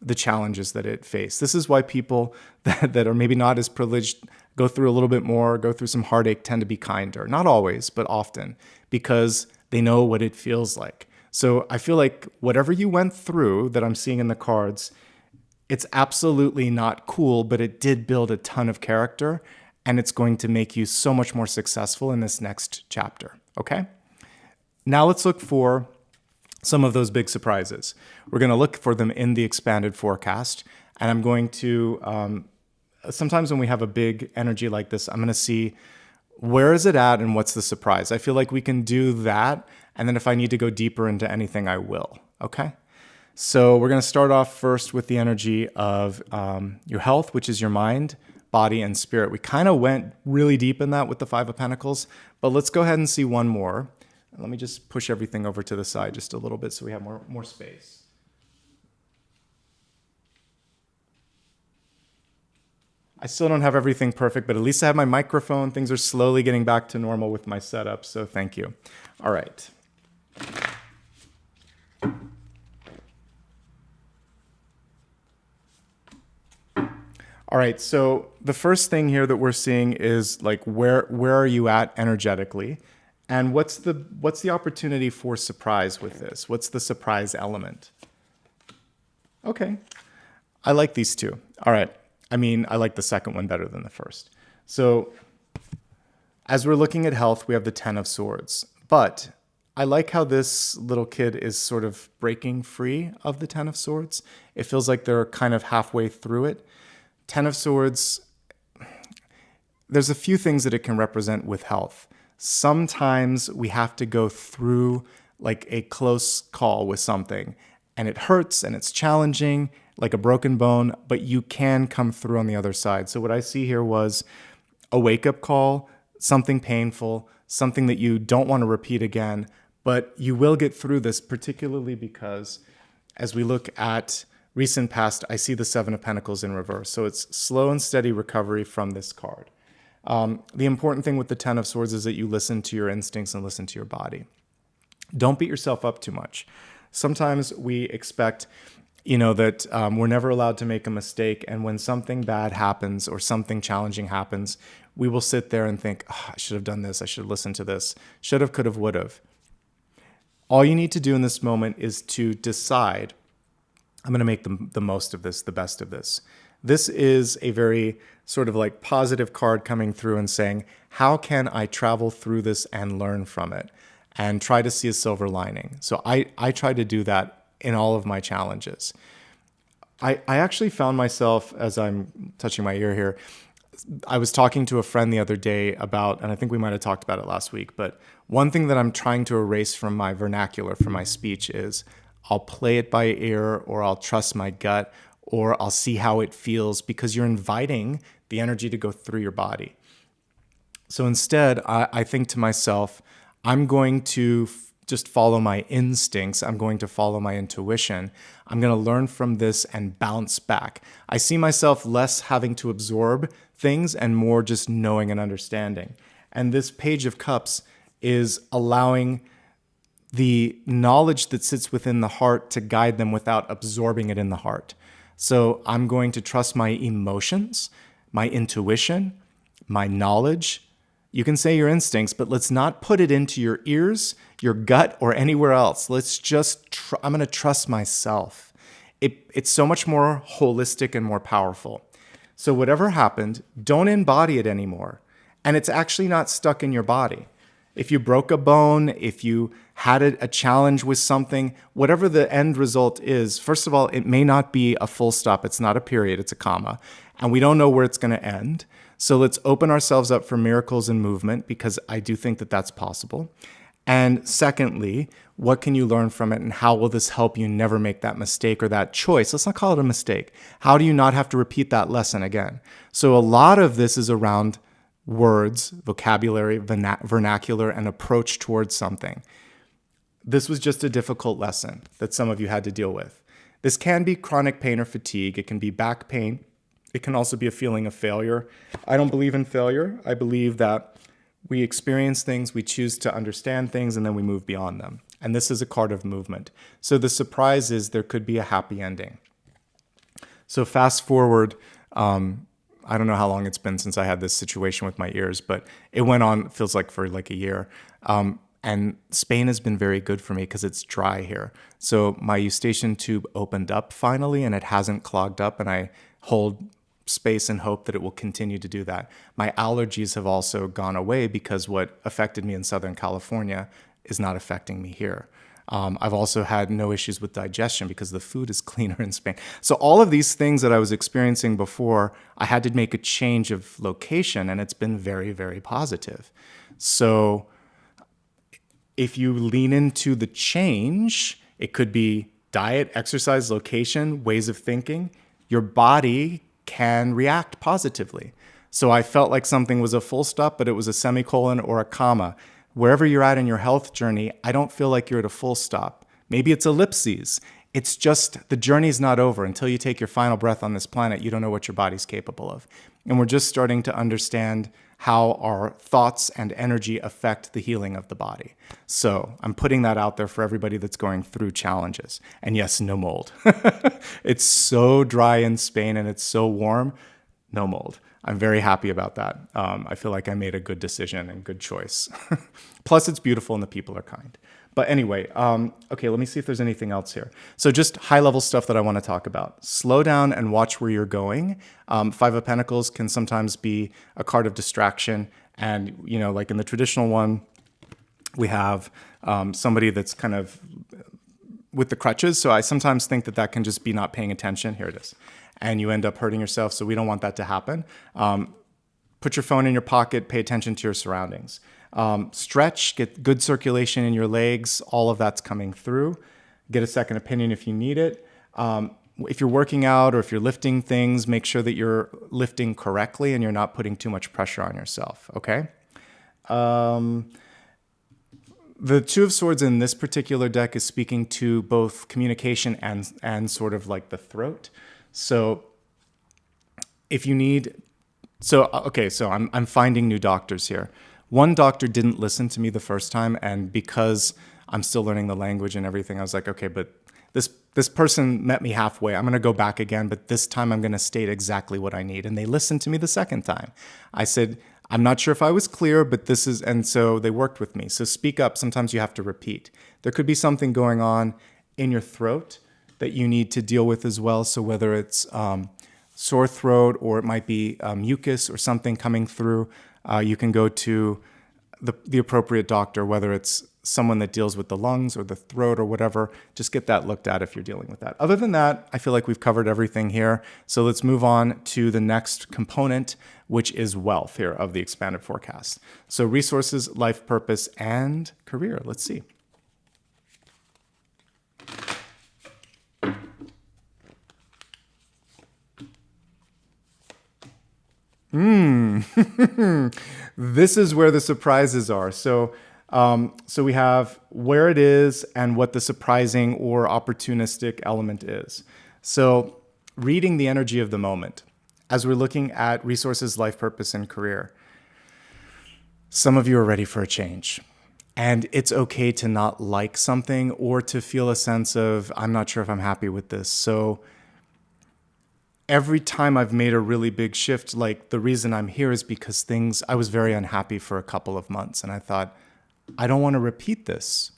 the challenges that it faced. This is why people that are maybe not as privileged go through a little bit more, go through some heartache, tend to be kinder. Not always, but often, because they know what it feels like. So I feel like whatever you went through that I'm seeing in the cards, it's absolutely not cool, but it did build a ton of character, and it's going to make you so much more successful in this next chapter, okay? Now let's look for some of those big surprises. We're going to look for them in the expanded forecast, and I'm going to, sometimes when we have a big energy like this, I'm going to see where is it at and what's the surprise. I feel like we can do that, and then if I need to go deeper into anything, I will, okay? So we're going to start off first with the energy of your health, which is your mind, body, and spirit. We kind of went really deep in that with the Five of Pentacles, but let's go ahead and see one more. Let me just push everything over to the side just a little bit so we have more space. I still don't have everything perfect, but at least I have my microphone. Things are slowly getting back to normal with my setup, so thank you. All right. All right, so the first thing here that we're seeing is like where are you at energetically? And what's the opportunity for surprise with this? What's the surprise element? Okay, I like these two. All right, I mean, I like the second one better than the first. So as we're looking at health, we have the Ten of Swords. But I like how this little kid is sort of breaking free of the Ten of Swords. It feels like they're kind of halfway through it. Ten of Swords, there's a few things that it can represent with health. Sometimes we have to go through like a close call with something, and it hurts and it's challenging, like a broken bone, but you can come through on the other side. So what I see here was a wake-up call, something painful, something that you don't want to repeat again, but you will get through this, particularly because as we look at recent past, I see the Seven of Pentacles in reverse. So it's slow and steady recovery from this card. The important thing with the Ten of Swords is that you listen to your instincts and listen to your body. Don't beat yourself up too much. Sometimes we expect, that we're never allowed to make a mistake. And when something bad happens or something challenging happens, we will sit there and think, I should have done this. I should have listened to this. Should have, could have, would have. All you need to do in this moment is to decide, I'm going to make the most of this, the best of this. This is a very sort of like positive card coming through and saying, how can I travel through this and learn from it and try to see a silver lining? So I try to do that in all of my challenges. I actually found myself, as I'm touching my ear here, I was talking to a friend the other day about, and I think we might have talked about it last week, but one thing that I'm trying to erase from my vernacular, from my speech is I'll play it by ear, or I'll trust my gut, or I'll see how it feels, because you're inviting the energy to go through your body. So instead, I think to myself, I'm going to just follow my instincts. I'm going to follow my intuition. I'm going to learn from this and bounce back. I see myself less having to absorb things and more just knowing and understanding. And this Page of Cups is allowing the knowledge that sits within the heart to guide them without absorbing it in the heart. So I'm going to trust my emotions, my intuition, my knowledge. You can say your instincts, but let's not put it into your ears, your gut, or anywhere else. Let's just, I'm going to trust myself. It's so much more holistic and more powerful. So whatever happened, don't embody it anymore. And it's actually not stuck in your body. If you broke a bone, if you had a challenge with something, whatever the end result is, first of all, it may not be a full stop. It's not a period, it's a comma. And we don't know where it's going to end. So let's open ourselves up for miracles and movement, because I do think that that's possible. And secondly, what can you learn from it, and how will this help you never make that mistake or that choice? Let's not call it a mistake. How do you not have to repeat that lesson again? So a lot of this is around words, vocabulary, vernacular, and approach towards something. This was just a difficult lesson that some of you had to deal with. This can be chronic pain or fatigue. It can be back pain. It can also be a feeling of failure. I don't believe in failure. I believe that we experience things, we choose to understand things, and then we move beyond them. And this is a card of movement. So the surprise is there could be a happy ending. So fast forward, I don't know how long it's been since I had this situation with my ears, but it went on, feels like for like a year. And Spain has been very good for me because it's dry here. So my eustachian tube opened up finally, and it hasn't clogged up, and I hold space and hope that it will continue to do that. My allergies have also gone away because what affected me in Southern California is not affecting me here. I've also had no issues with digestion because the food is cleaner in Spain. So all of these things that I was experiencing before, I had to make a change of location, and it's been very, very positive. So if you lean into the change, it could be diet, exercise, location, ways of thinking, your body can react positively. So I felt like something was a full stop, but it was a semicolon or a comma. Wherever you're at in your health journey, I don't feel like you're at a full stop. Maybe it's ellipses. It's just the journey's not over. Until you take your final breath on this planet, you don't know what your body's capable of. And we're just starting to understand how our thoughts and energy affect the healing of the body. So I'm putting that out there for everybody that's going through challenges. And yes, no mold. It's so dry in Spain and it's so warm, no mold. I'm very happy about that. I feel like I made a good decision and good choice. Plus, it's beautiful and the people are kind. But anyway, okay, let me see if there's anything else here. So just high-level stuff that I want to talk about. Slow down and watch where you're going. Five of Pentacles can sometimes be a card of distraction. And, you know, like in the traditional one, we have somebody that's kind of with the crutches. So I sometimes think that that can just be not paying attention. Here it is. And you end up hurting yourself. So we don't want that to happen. Put your phone in your pocket. Pay attention to your surroundings. Stretch, get good circulation in your legs. All of that's coming through. Get a second opinion if you need it. If you're working out or if you're lifting things, make sure that you're lifting correctly and you're not putting too much pressure on yourself, okay? The Two of Swords in this particular deck is speaking to both communication and sort of like the throat. So if you need, so I'm finding new doctors here. One doctor didn't listen to me the first time, and because I'm still learning the language and everything, I was like, okay, but this person met me halfway. I'm going to go back again, but this time I'm going to state exactly what I need. And they listened to me the second time. I said, I'm not sure if I was clear, but this is, and so they worked with me. So speak up. Sometimes you have to repeat. There could be something going on in your throat that you need to deal with as well. So whether it's sore throat or it might be mucus or something coming through, you can go to the appropriate doctor, whether it's someone that deals with the lungs or the throat or whatever. Just get that looked at if you're dealing with that. Other than that, I feel like we've covered everything here. So let's move on to the next component, which is wealth here of the expanded forecast. So resources, life purpose, and career. Let's see. This is where the surprises are. So we have where it is and what the surprising or opportunistic element is. So reading the energy of the moment as we're looking at resources, life purpose, and career. Some of you are ready for a change. And it's okay to not like something or to feel a sense of, I'm not sure if I'm happy with this. So every time I've made a really big shift, like the reason I'm here is because I was very unhappy for a couple of months. And I thought, I don't want to repeat this.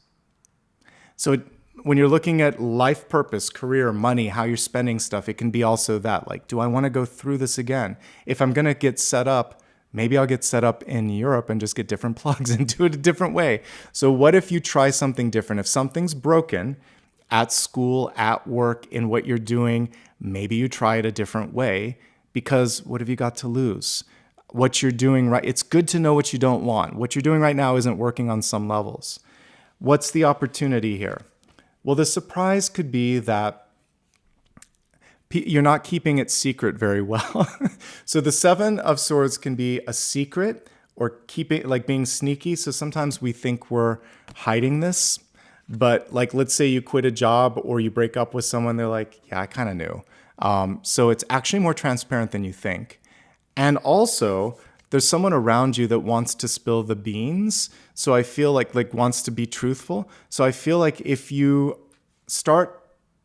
So when you're looking at life purpose, career, money, how you're spending stuff, it can be also that, like, do I want to go through this again? If I'm going to get set up, maybe I'll get set up in Europe and just get different plugs and do it a different way. So what if you try something different? If something's broken at school, at work, in what you're doing, maybe you try it a different way, because what have you got to lose? What you're doing right, it's good to know what you don't want. What you're doing right now isn't working on some levels. What's the opportunity here? Well, the surprise could be that you're not keeping it secret very well. So the Seven of Swords can be a secret or keeping, like being sneaky. So sometimes we think we're hiding this, but like, let's say you quit a job or you break up with someone, they're like, yeah, I kind of knew. So it's actually more transparent than you think. And also there's someone around you that wants to spill the beans. So I feel like wants to be truthful. So I feel like if you start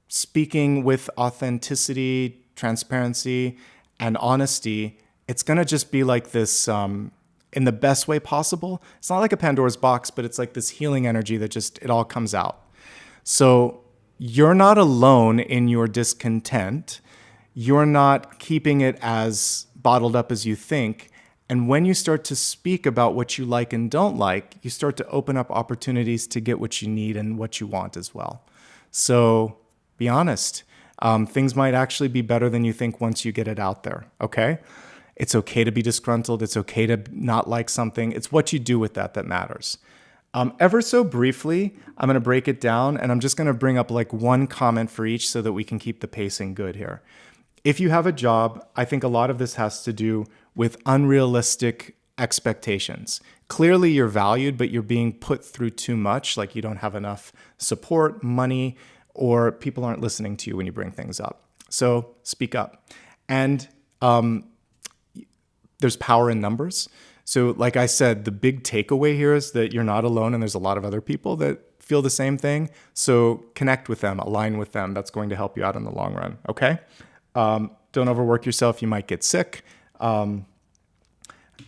speaking with authenticity, transparency, and honesty, it's going to just be like this in the best way possible. It's not like a Pandora's box, but it's like this healing energy that just, it all comes out. So you're not alone in your discontent. You're not keeping it as bottled up as you think. And when you start to speak about what you like and don't like, you start to open up opportunities to get what you need and what you want as well. So be honest. Things might actually be better than you think once you get it out there, okay? It's okay to be disgruntled. It's okay to not like something. It's what you do with that matters. Ever so briefly, I'm going to break it down, and I'm just going to bring up like one comment for each so that we can keep the pacing good here. If you have a job, I think a lot of this has to do with unrealistic expectations. Clearly you're valued, but you're being put through too much, like you don't have enough support, money, or people aren't listening to you when you bring things up. So speak up. And there's power in numbers. So like I said, the big takeaway here is that you're not alone and there's a lot of other people that feel the same thing. So connect with them, align with them. That's going to help you out in the long run, okay? Don't overwork yourself. You might get sick.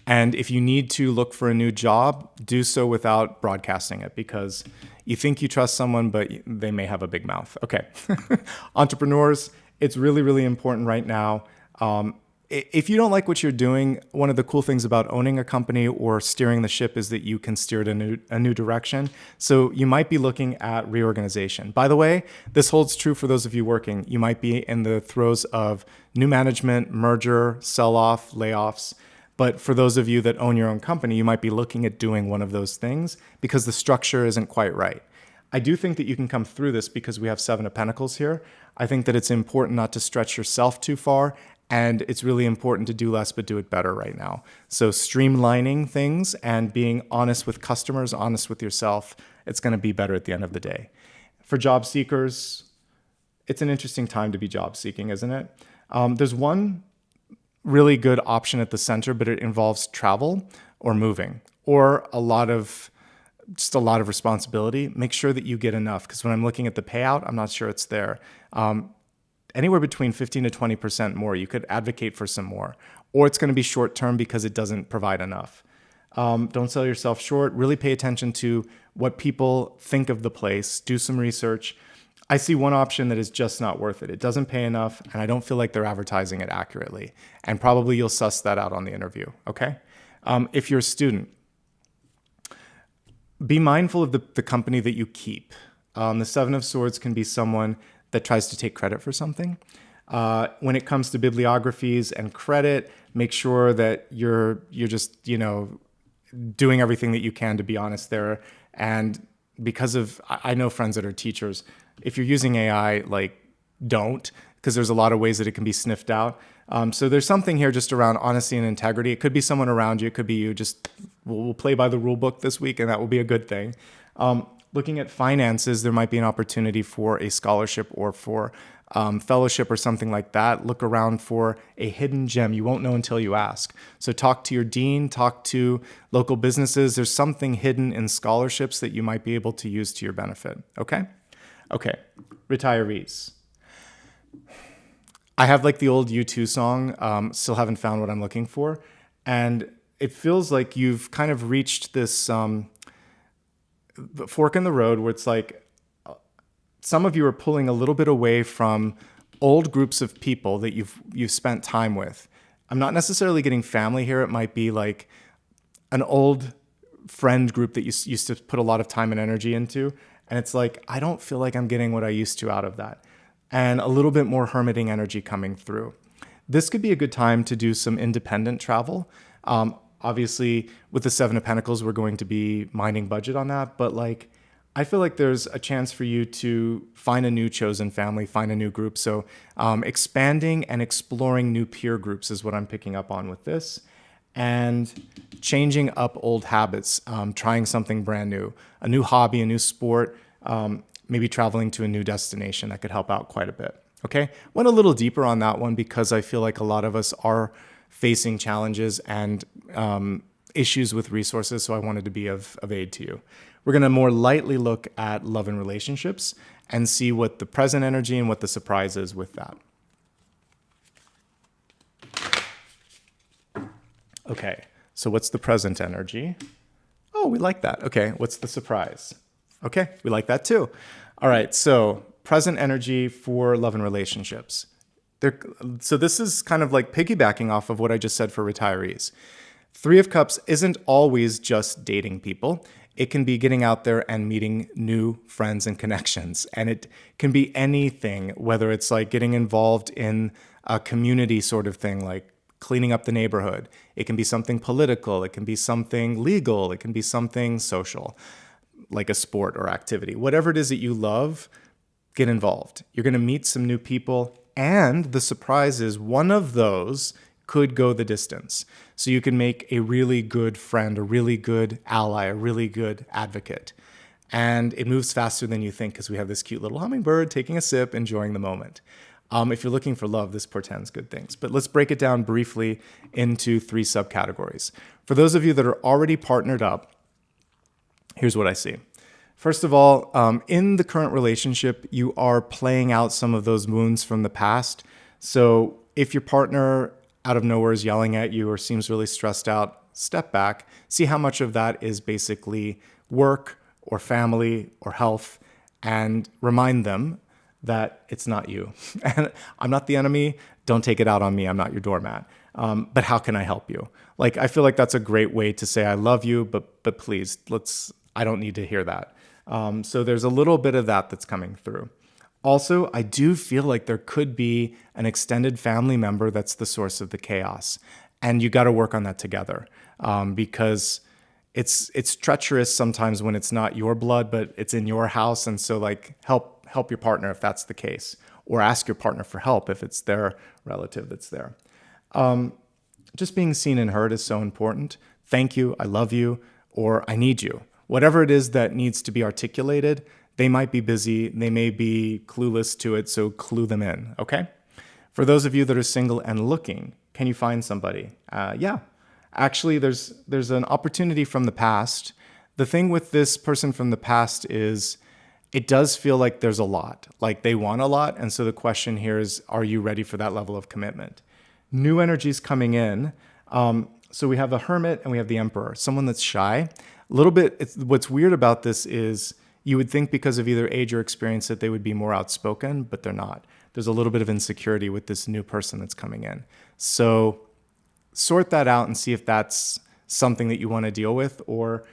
And if you need to look for a new job, do so without broadcasting it, because you think you trust someone, but they may have a big mouth. Okay. Entrepreneurs, it's really, really important right now. If you don't like what you're doing, one of the cool things about owning a company or steering the ship is that you can steer it in a new direction. So you might be looking at reorganization. By the way, this holds true for those of you working. You might be in the throes of new management, merger, sell-off, layoffs. But for those of you that own your own company, you might be looking at doing one of those things because the structure isn't quite right. I do think that you can come through this because we have Seven of Pentacles here. I think that it's important not to stretch yourself too far, and it's really important to do less but do it better right now. So streamlining things and being honest with customers, honest with yourself, it's going to be better at the end of the day. For job seekers, it's an interesting time to be job seeking, isn't it? There's one really good option at the center, but it involves travel or moving or a lot of responsibility. Make sure that you get enough, because when I'm looking at the payout, I'm not sure it's there. Anywhere between 15 to 20% more. You could advocate for some more, or it's going to be short term because it doesn't provide enough. Don't sell yourself short. Really pay attention to what people think of the place. Do some research. I see one option that is just not worth it. It doesn't pay enough, and I don't feel like they're advertising it accurately. And probably you'll suss that out on the interview, okay? If you're a student, be mindful of the company that you keep. The Seven of Swords can be someone that tries to take credit for something. When it comes to bibliographies and credit, make sure that you're just, doing everything that you can to be honest there. And because of, I know friends that are teachers, if you're using AI, don't, because there's a lot of ways that it can be sniffed out. So there's something here just around honesty and integrity. It could be someone around you. It could be you. Just we'll play by the rule book this week, and that will be a good thing. Looking at finances, there might be an opportunity for a scholarship or for fellowship or something like that, look around for a hidden gem. You won't know until you ask. So talk to your dean, talk to local businesses. There's something hidden in scholarships that you might be able to use to your benefit. Okay? Okay. Retirees. I have like the old U2 song, still haven't found what I'm looking for. And it feels like you've kind of reached this fork in the road where it's like some of you are pulling a little bit away from old groups of people that you've spent time with. I'm not necessarily getting family here. It might be like an old friend group that you used to put a lot of time and energy into. And it's like, I don't feel like I'm getting what I used to out of that. And a little bit more hermiting energy coming through. This could be a good time to do some independent travel. Obviously, with the Seven of Pentacles, we're going to be minding budget on that. But like, I feel like there's a chance for you to find a new chosen family, find a new group. So expanding and exploring new peer groups is what I'm picking up on with this. And changing up old habits, trying something brand new, a new hobby, a new sport, maybe traveling to a new destination that could help out quite a bit. Okay, went a little deeper on that one because I feel like a lot of us are facing challenges and issues with resources, so I wanted to be of aid to you. We're going to more lightly look at love and relationships and see what the present energy and what the surprise is with that. Okay, so what's the present energy? Oh, we like that. Okay, what's the surprise? Okay, we like that too. All right, so present energy for love and relationships. So this is kind of like piggybacking off of what I just said for retirees. Three of Cups isn't always just dating people. It can be getting out there and meeting new friends and connections. And it can be anything, whether it's like getting involved in a community sort of thing, like cleaning up the neighborhood. It can be something political. It can be something legal. It can be something social, like a sport or activity. Whatever it is that you love, get involved. You're going to meet some new people. And the surprise is one of those could go the distance. So you can make a really good friend, a really good ally, a really good advocate. And it moves faster than you think because we have this cute little hummingbird taking a sip, enjoying the moment. If you're looking for love, this portends good things. But let's break it down briefly into three subcategories. For those of you that are already partnered up, here's what I see. First of all, in the current relationship, you are playing out some of those wounds from the past. So if your partner out of nowhere is yelling at you or seems really stressed out, step back, see how much of that is basically work or family or health, and remind them that it's not you. And I'm not the enemy. Don't take it out on me. I'm not your doormat. But how can I help you? Like, I feel like that's a great way to say I love you, but please, I don't need to hear that. So there's a little bit of that that's coming through. Also, I do feel like there could be an extended family member that's the source of the chaos. And you got to work on that together because it's treacherous sometimes when it's not your blood, but it's in your house. And so like help your partner if that's the case, or ask your partner for help if it's their relative that's there. Just being seen and heard is so important. Thank you, I love you, or I need you. Whatever it is that needs to be articulated, they might be busy, they may be clueless to it, so clue them in, okay? For those of you that are single and looking, can you find somebody? Yeah, actually there's an opportunity from the past. The thing with this person from the past is it does feel like there's a lot, like they want a lot, and so the question here is, are you ready for that level of commitment? New energies coming in. So we have the Hermit and we have the Emperor, someone that's shy. A little bit, what's weird about this is you would think because of either age or experience that they would be more outspoken, but they're not. There's a little bit of insecurity with this new person that's coming in. So sort that out and see if that's something that you want to deal with, or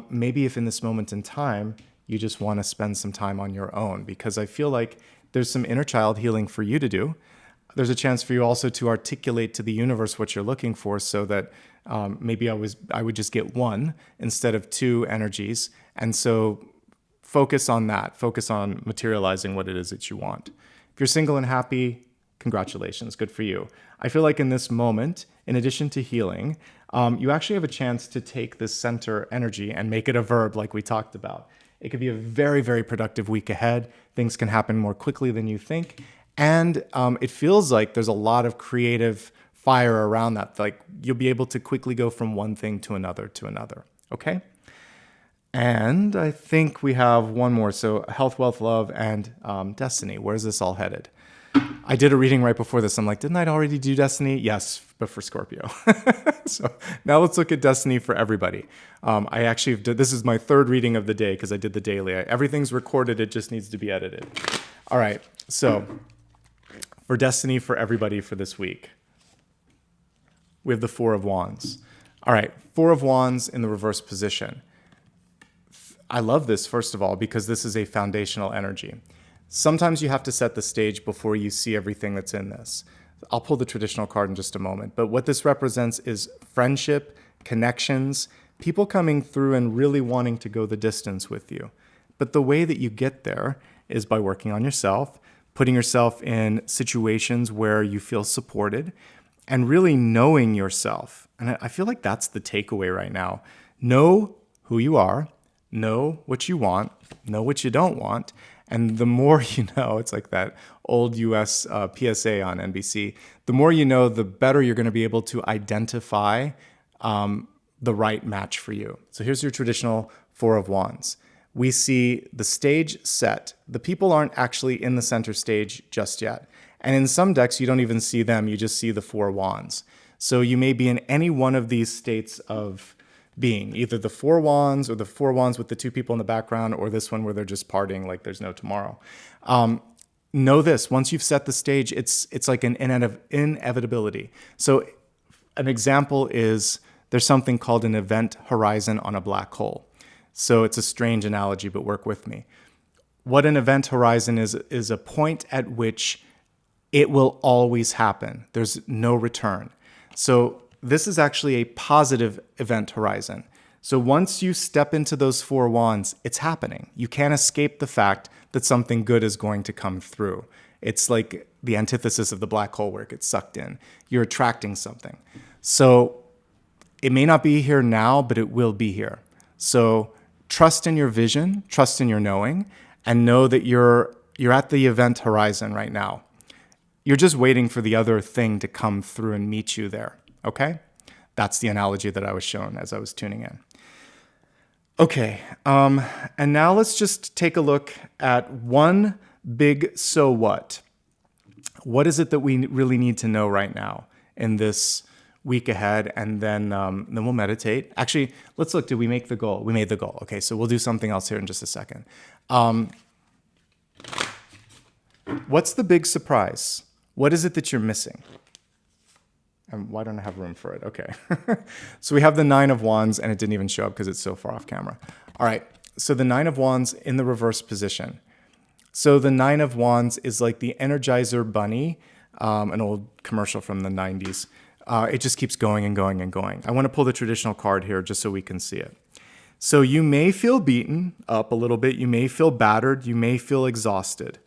maybe if in this moment in time, you just want to spend some time on your own, because I feel like there's some inner child healing for you to do. There's a chance for you also to articulate to the universe what you're looking for, so that maybe I would just get one instead of two energies. And so focus on that. Focus on materializing what it is that you want. If you're single and happy, congratulations, good for you. I feel like in this moment, in addition to healing, you actually have a chance to take this center energy and make it a verb like we talked about. It could be a very, very productive week ahead. Things can happen more quickly than you think. And it feels like there's a lot of creative fire around that. Like you'll be able to quickly go from one thing to another okay? And I think we have one more. So health, wealth, love, and destiny. Where's this all headed? I did a reading right before this. I'm like, didn't I already do destiny? Yes, but for Scorpio. So now let's look at destiny for everybody. I actually did, this is my third reading of the day because I did the daily. Everything's recorded. It just needs to be edited. All right. So for destiny for everybody for this week, we have the Four of Wands. All right. Four of Wands in the reverse position. I love this, first of all, because this is a foundational energy. Sometimes you have to set the stage before you see everything that's in this. I'll pull the traditional card in just a moment. But what this represents is friendship, connections, people coming through and really wanting to go the distance with you. But the way that you get there is by working on yourself, putting yourself in situations where you feel supported, and really knowing yourself. And I feel like that's the takeaway right now. Know who you are. Know what you want, know what you don't want, and the more you know, it's like that old US PSA on NBC, the more you know, the better you're going to be able to identify the right match for you. So here's your traditional Four of Wands. We see the stage set. The people aren't actually in the center stage just yet. And in some decks, you don't even see them, you just see the Four Wands. So you may be in any one of these states of being, either the Four Wands or the Four Wands with the two people in the background, or this one where they're just partying like there's no tomorrow. Know this, once you've set the stage, it's like an inevitability. So an example is there's something called an event horizon on a black hole. So it's a strange analogy, but work with me. What an event horizon is a point at which it will always happen. There's no return. So this is actually a positive event horizon. So once you step into those Four Wands, it's happening. You can't escape the fact that something good is going to come through. It's like the antithesis of the black hole where it gets sucked in. You're attracting something. So it may not be here now, but it will be here. So trust in your vision, trust in your knowing, and know that you're at the event horizon right now. You're just waiting for the other thing to come through and meet you there. Okay? That's the analogy that I was shown as I was tuning in. Okay, and now let's just take a look at one big so what. What is it that we really need to know right now in this week ahead? And then we'll meditate. Actually, let's look, did we make the goal? We made the goal. Okay, so we'll do something else here in just a second. What's the big surprise? What is it that you're missing? And why don't I have room for it? Okay. So we have the Nine of Wands, and it didn't even show up because it's so far off camera. All right. So the Nine of Wands in the reverse position. So the Nine of Wands is like the Energizer Bunny, an old commercial from the 90s. It just keeps going and going and going. I want to pull the traditional card here just so we can see it. So you may feel beaten up a little bit. You may feel battered. You may feel exhausted.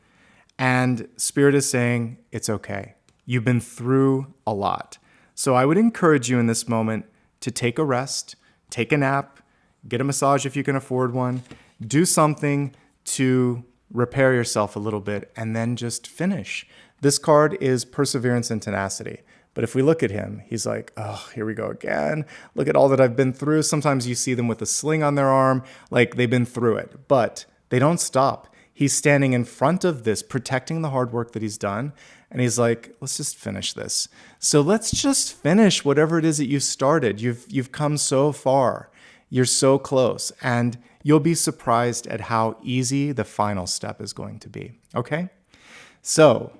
And Spirit is saying, it's okay. You've been through a lot. So I would encourage you in this moment to take a rest, take a nap, get a massage if you can afford one, do something to repair yourself a little bit, and then just finish. This card is perseverance and tenacity. But if we look at him, he's like, oh, here we go again. Look at all that I've been through. Sometimes you see them with a sling on their arm, like they've been through it, but they don't stop. He's standing in front of this, protecting the hard work that he's done. And he's like, let's just finish this. So let's just finish whatever it is that you started. You've come so far. You're so close. And you'll be surprised at how easy the final step is going to be. Okay? So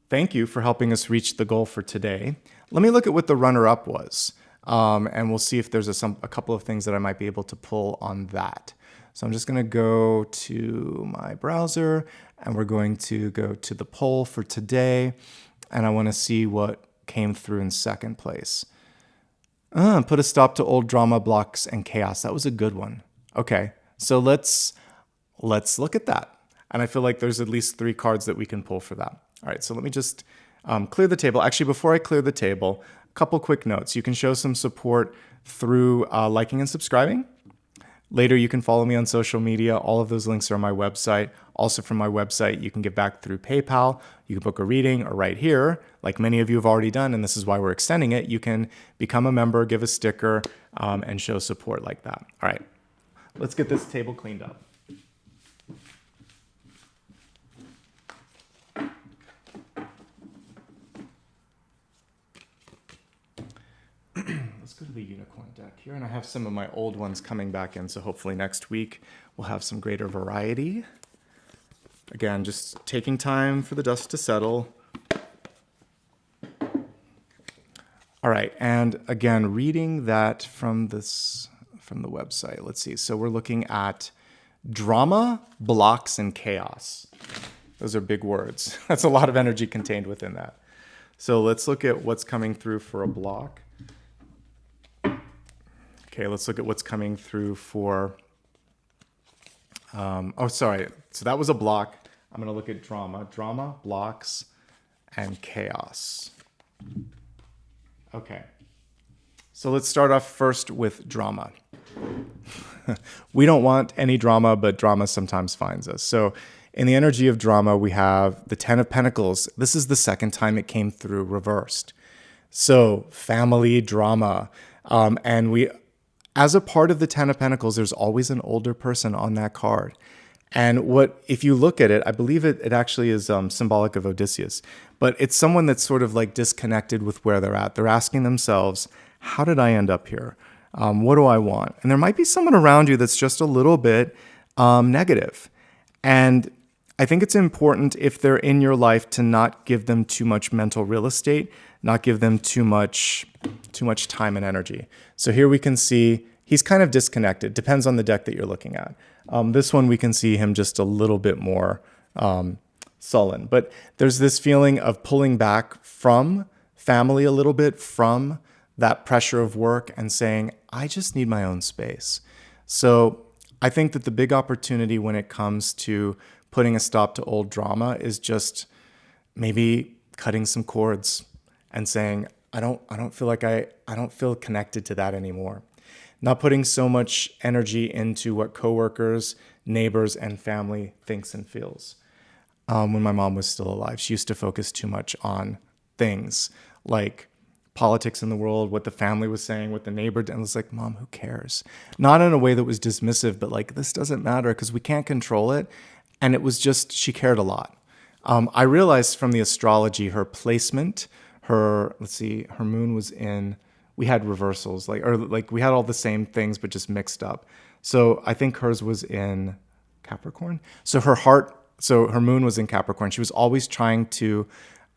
thank you for helping us reach the goal for today. Let me look at what the runner-up was. And we'll see if there's a couple of things that I might be able to pull on that. So I'm just going to go to my browser, and we're going to go to the poll for today. And I want to see what came through in second place. Put a stop to old drama, blocks, and chaos. That was a good one. Okay, so let's look at that. And I feel like there's at least 3 cards that we can pull for that. All right, so let me just clear the table. Actually, before I clear the table, a couple quick notes. You can show some support through liking and subscribing. Later, you can follow me on social media. All of those links are on my website. Also from my website, you can give back through PayPal. You can book a reading, or right here, like many of you have already done, and this is why we're extending it, you can become a member, give a sticker, and show support like that. All right, let's get this table cleaned up. Let's go to the unicorn deck here, and I have some of my old ones coming back in, so hopefully next week we'll have some greater variety. Again, just taking time for the dust to settle. All right, and again, reading that from the website. Let's see. So we're looking at drama, blocks, and chaos. Those are big words. That's a lot of energy contained within that. So let's look at what's coming through for a block. Okay, let's look at what's coming through for, So that was a block. I'm going to look at drama, blocks, and chaos. Okay. So let's start off first with drama. We don't want any drama, but drama sometimes finds us. So in the energy of drama, we have the Ten of Pentacles. This is the second time it came through reversed. So family drama. As a part of the Ten of Pentacles, there's always an older person on that card. And if you look at it, I believe it actually is symbolic of Odysseus, but it's someone that's sort of like disconnected with where they're at. They're asking themselves, how did I end up here? What do I want? And there might be someone around you that's just a little bit negative. And I think it's important, if they're in your life, to not give them too much mental real estate, not give them too much time and energy. So here we can see he's kind of disconnected. Depends on the deck that you're looking at. This one, we can see him just a little bit more sullen. But there's this feeling of pulling back from family a little bit, from that pressure of work, and saying, I just need my own space. So I think that the big opportunity when it comes to putting a stop to old drama is just maybe cutting some cords and saying, I don't feel connected to that anymore. Not putting so much energy into what coworkers, neighbors, and family thinks and feels. When my mom was still alive, she used to focus too much on things like politics in the world, what the family was saying, what the neighbor did. And it was like, Mom, who cares? Not in a way that was dismissive, but like, this doesn't matter because we can't control it. And it was just, she cared a lot. I realized from the astrology, her placement, her moon was in, we had reversals, we had all the same things, but just mixed up. So I think hers was in Capricorn. So her moon was in Capricorn. She was always trying to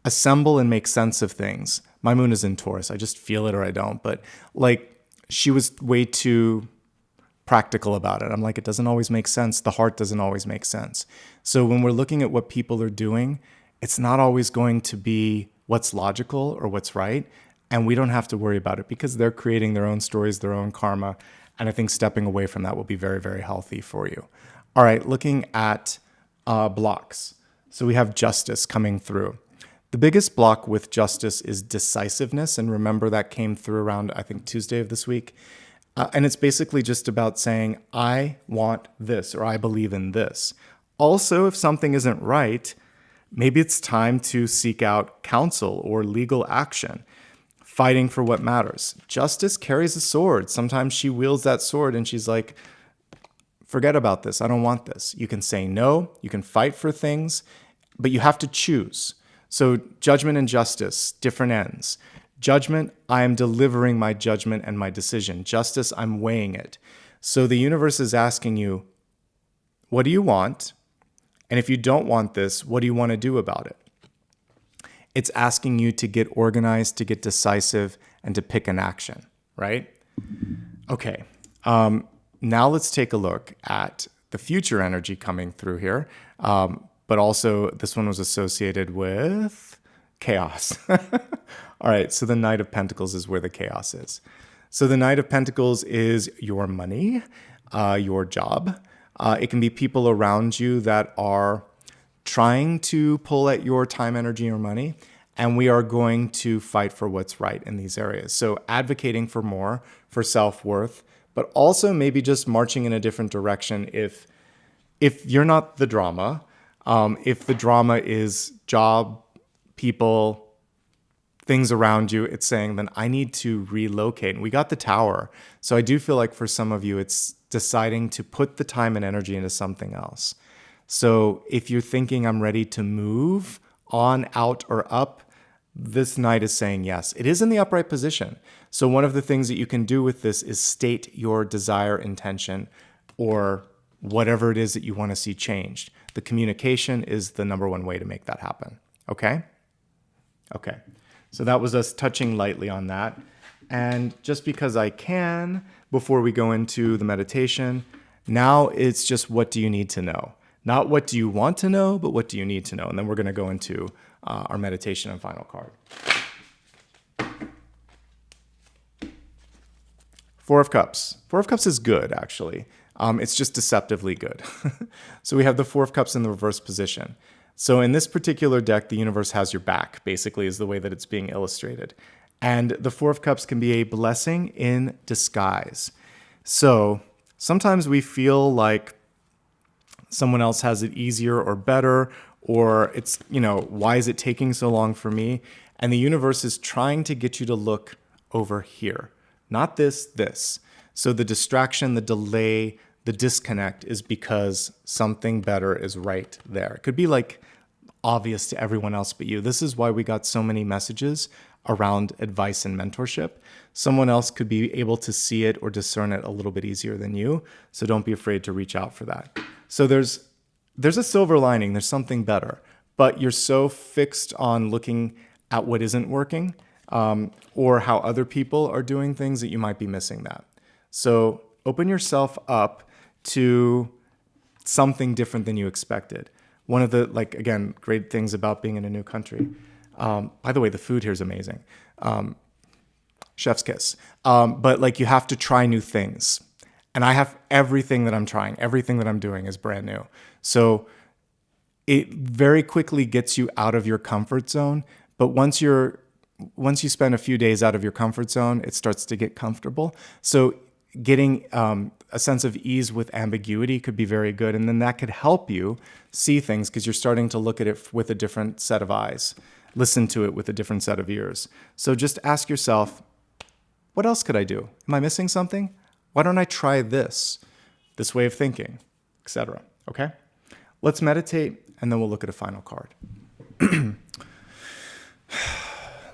assemble and make sense of things. My moon is in Taurus. I just feel it or I don't. But she was way too practical about it. I'm like, it doesn't always make sense. The heart doesn't always make sense. So when we're looking at what people are doing, it's not always going to be what's logical or what's right. And we don't have to worry about it because they're creating their own stories, their own karma. And I think stepping away from that will be very, very healthy for you. All right, looking at blocks. So we have justice coming through. The biggest block with justice is decisiveness. And remember, that came through around, I think, Tuesday of this week. And it's basically just about saying, I want this, or I believe in this. Also, if something isn't right, maybe it's time to seek out counsel or legal action. Fighting for what matters. Justice carries a sword. Sometimes she wields that sword and she's like, forget about this. I don't want this. You can say no. You can fight for things, but you have to choose. So judgment and justice, different ends. Judgment, I am delivering my judgment and my decision. Justice, I'm weighing it. So the universe is asking you, what do you want? And if you don't want this, what do you want to do about it? It's asking you to get organized, to get decisive, and to pick an action, right? Okay, now let's take a look at the future energy coming through here. But also, this one was associated with chaos. All right, so the Knight of Pentacles is where the chaos is. So the Knight of Pentacles is your money, your job. It can be people around you that are trying to pull at your time, energy, or money, and we are going to fight for what's right in these areas. So advocating for more, for self-worth, but also maybe just marching in a different direction if you're not the drama. If the drama is job, people, things around you, it's saying, then I need to relocate. And we got the Tower. So I do feel like for some of you, it's deciding to put the time and energy into something else. So if you're thinking I'm ready to move on, out, or up, this Knight is saying yes. It is in the upright position. So one of the things that you can do with this is state your desire, intention, or whatever it is that you want to see changed. The communication is the number one way to make that happen. Okay? Okay. So that was us touching lightly on that. And just because I can, before we go into the meditation, now it's just what do you need to know? Not what do you want to know, but what do you need to know? And then we're going to go into our meditation and final card. Four of Cups. Four of Cups is good, actually. It's just deceptively good. So we have the Four of Cups in the reverse position. So in this particular deck, the universe has your back, basically, is the way that it's being illustrated. And the Four of Cups can be a blessing in disguise. So sometimes we feel like someone else has it easier or better, or it's, why is it taking so long for me? And the universe is trying to get you to look over here. Not this. So the distraction, the delay, the disconnect is because something better is right there. It could be like obvious to everyone else but you. This is why we got so many messages around advice and mentorship. Someone else could be able to see it or discern it a little bit easier than you. So don't be afraid to reach out for that. So there's a silver lining. There's something better. But you're so fixed on looking at what isn't working or how other people are doing things that you might be missing that. So open yourself up to something different than you expected. One of the, again, great things about being in a new country. By the way, the food here is amazing. Chef's kiss. But you have to try new things. And I have everything that I'm trying. Everything that I'm doing is brand new. So it very quickly gets you out of your comfort zone. But once you spend a few days out of your comfort zone, it starts to get comfortable. So getting a sense of ease with ambiguity could be very good. And then that could help you see things because you're starting to look at it with a different set of eyes, listen to it with a different set of ears. So just ask yourself, what else could I do? Am I missing something? Why don't I try this way of thinking, etc. Okay? Let's meditate and then we'll look at a final card.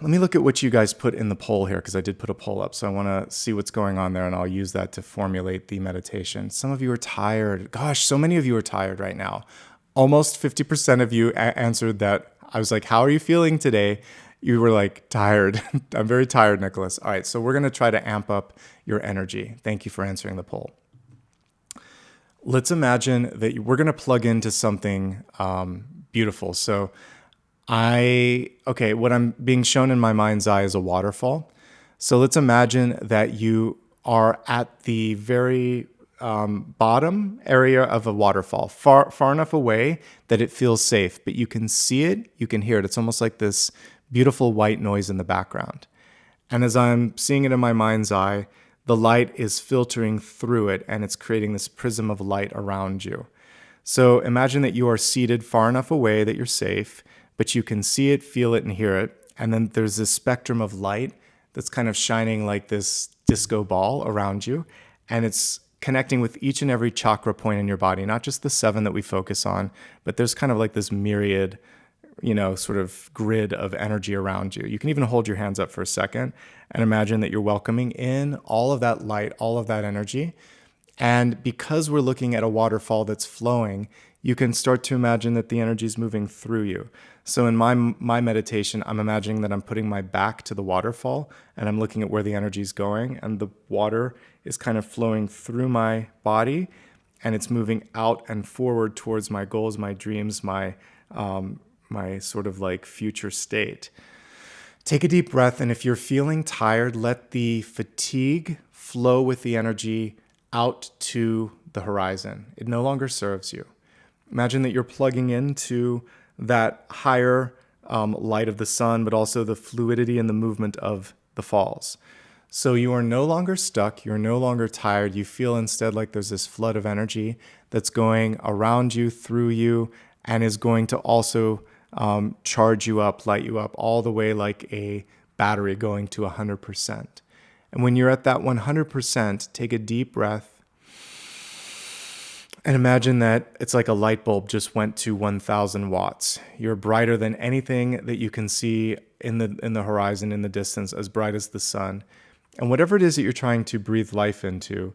Let me look at what you guys put in the poll here because I did put a poll up. So I want to see what's going on there and I'll use that to formulate the meditation. Some of you are tired. Gosh, so many of you are tired right now. Almost 50% of you answered that. I was like, how are you feeling today? You were like, tired. I'm very tired, Nicholas. All right, so we're going to try to amp up your energy. Thank you for answering the poll. Let's imagine that we're going to plug into something beautiful. So what I'm being shown in my mind's eye is a waterfall. So let's imagine that you are at the very bottom area of a waterfall, far enough away that it feels safe, but you can see it, you can hear it. It's almost like this beautiful white noise in the background. And as I'm seeing it in my mind's eye, the light is filtering through it and it's creating this prism of light around you. So imagine that you are seated far enough away that you're safe, but you can see it, feel it, and hear it. And then there's this spectrum of light that's kind of shining like this disco ball around you. And it's connecting with each and every chakra point in your body, not just the 7 that we focus on, but there's kind of like this myriad, sort of grid of energy around you. You can even hold your hands up for a second and imagine that you're welcoming in all of that light, all of that energy. And because we're looking at a waterfall that's flowing, you can start to imagine that the energy is moving through you. So in my meditation, I'm imagining that I'm putting my back to the waterfall and I'm looking at where the energy is going, and the water is kind of flowing through my body and it's moving out and forward towards my goals, my dreams, my sort of like future state. Take a deep breath, and if you're feeling tired, let the fatigue flow with the energy out to the horizon. It no longer serves you. Imagine that you're plugging into that higher light of the sun, but also the fluidity and the movement of the falls. So you are no longer stuck. You're no longer tired. You feel instead like there's this flood of energy that's going around you, through you, and is going to also charge you up, light you up all the way like a battery going to 100%. And when you're at that 100%, take a deep breath and imagine that it's like a light bulb just went to 1,000 watts. You're brighter than anything that you can see in the horizon, in the distance, as bright as the sun. And whatever it is that you're trying to breathe life into,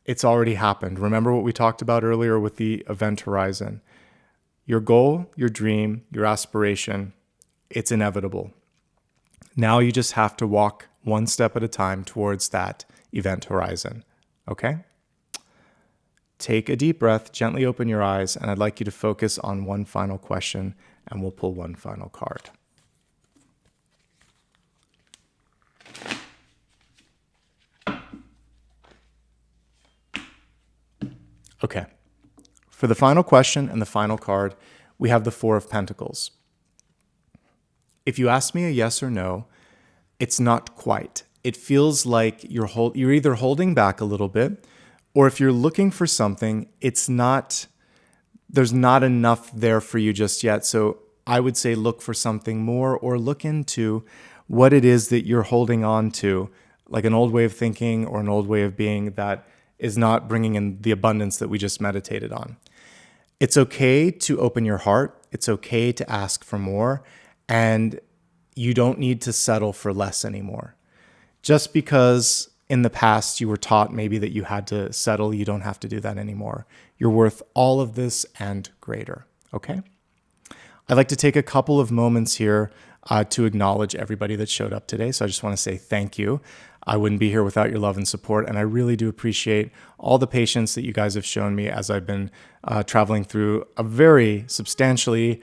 it's already happened. Remember what we talked about earlier with the event horizon. Your goal, your dream, your aspiration, it's inevitable. Now you just have to walk one step at a time towards that event horizon. Okay? Take a deep breath, gently open your eyes, and I'd like you to focus on one final question, and we'll pull one final card. Okay. For the final question and the final card, we have the Four of Pentacles. If you ask me a yes or no, it's not quite. It feels like you're either holding back a little bit, or if you're looking for something, there's not enough there for you just yet. So I would say look for something more, or look into what it is that you're holding on to, like an old way of thinking or an old way of being that is not bringing in the abundance that we just meditated on. It's okay to open your heart. It's okay to ask for more, and you don't need to settle for less anymore. Just because in the past you were taught maybe that you had to settle, you don't have to do that anymore. You're worth all of this and greater, okay? I'd like to take a couple of moments here to acknowledge everybody that showed up today. So I just want to say thank you. I wouldn't be here without your love and support, and I really do appreciate all the patience that you guys have shown me as I've been traveling through a very substantially,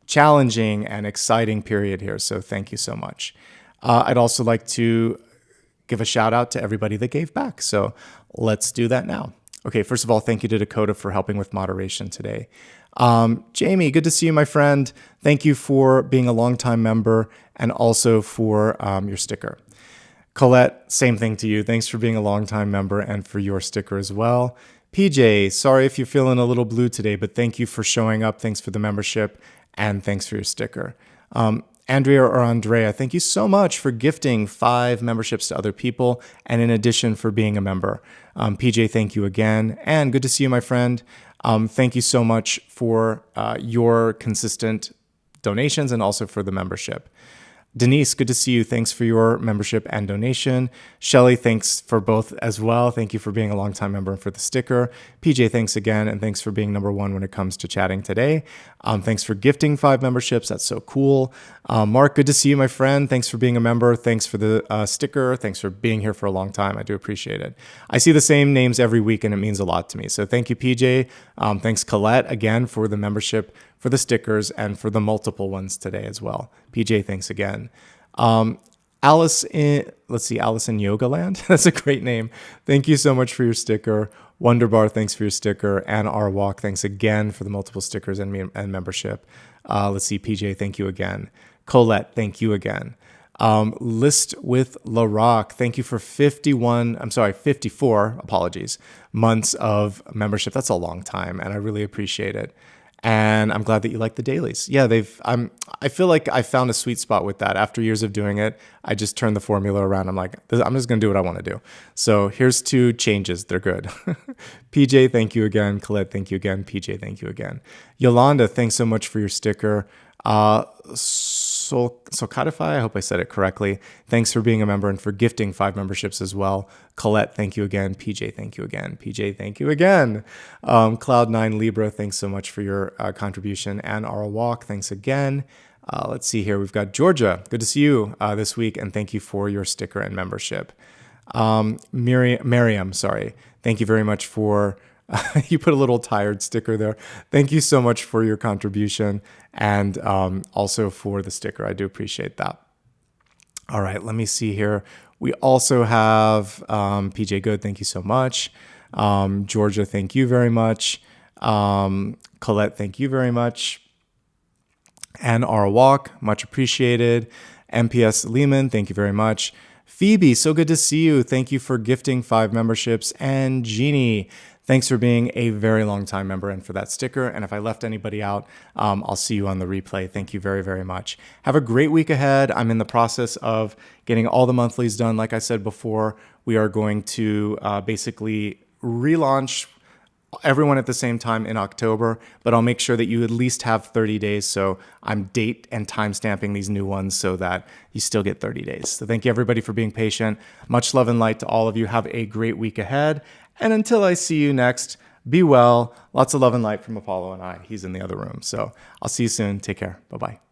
challenging and exciting period here. So thank you so much. I'd also like to give a shout out to everybody that gave back. So let's do that now. Okay, first of all, thank you to Dakota for helping with moderation today. Jamie, good to see you, my friend. Thank you for being a longtime member and also for your sticker. Colette, same thing to you. Thanks for being a longtime member and for your sticker as well. PJ, sorry if you're feeling a little blue today, but thank you for showing up. Thanks for the membership and thanks for your sticker. Andrea or Andrea, thank you so much for gifting 5 memberships to other people and in addition for being a member. PJ, thank you again. And good to see you, my friend. Thank you so much for your consistent donations and also for the membership. Denise, good to see you. Thanks for your membership and donation. Shelly, thanks for both as well. Thank you for being a longtime member and for the sticker. PJ, thanks again. And thanks for being number 1 when it comes to chatting today. Thanks for gifting 5 memberships. That's so cool. Mark, good to see you, my friend. Thanks for being a member. Thanks for the sticker. Thanks for being here for a long time. I do appreciate it. I see the same names every week and it means a lot to me. So thank you, PJ. Thanks, Colette, again for the membership, for the stickers, and for the multiple ones today as well. PJ, thanks again. Alice in Yogaland. That's a great name. Thank you so much for your sticker. Wonderbar, thanks for your sticker. And our walk, thanks again for the multiple stickers and membership. PJ, thank you again. Colette, thank you again. List with La Rock, thank you for 54 months of membership. That's a long time, and I really appreciate it. And I'm glad that you like the dailies. Yeah, I feel like I found a sweet spot with that. After years of doing it, I just turned the formula around. I'm like, I'm just going to do what I want to do. So here's 2 changes. They're good. PJ, thank you again. Colette, thank you again. PJ, thank you again. Yolanda, thanks so much for your sticker. Codify, I hope I said it correctly. Thanks for being a member and for gifting 5 memberships as well. Colette, thank you again. PJ, thank you again. PJ, thank you again. Cloud9 Libra, thanks so much for your contribution. And our walk, thanks again. Let's see here. We've got Georgia. Good to see you this week, and thank you for your sticker and membership. Miriam, thank you very much for you put a little tired sticker there. Thank you so much for your contribution and also for the sticker. I do appreciate that. All right, let me see here. We also have PJ Good. Thank you so much. Georgia, thank you very much. Colette, thank you very much. And our walk, much appreciated. MPS Lehman, thank you very much. Phoebe, so good to see you. Thank you for gifting 5 memberships. And Jeannie, thanks for being a very long time member and for that sticker. And if I left anybody out, I'll see you on the replay. Thank you very, very much. Have a great week ahead. I'm in the process of getting all the monthlies done. Like I said before, we are going to basically relaunch everyone at the same time in October, but I'll make sure that you at least have 30 days. So I'm date and time stamping these new ones so that you still get 30 days. So thank you everybody for being patient. Much love and light to all of you. Have a great week ahead. And until I see you next, be well. Lots of love and light from Apollo and I. He's in the other room. So I'll see you soon. Take care. Bye-bye.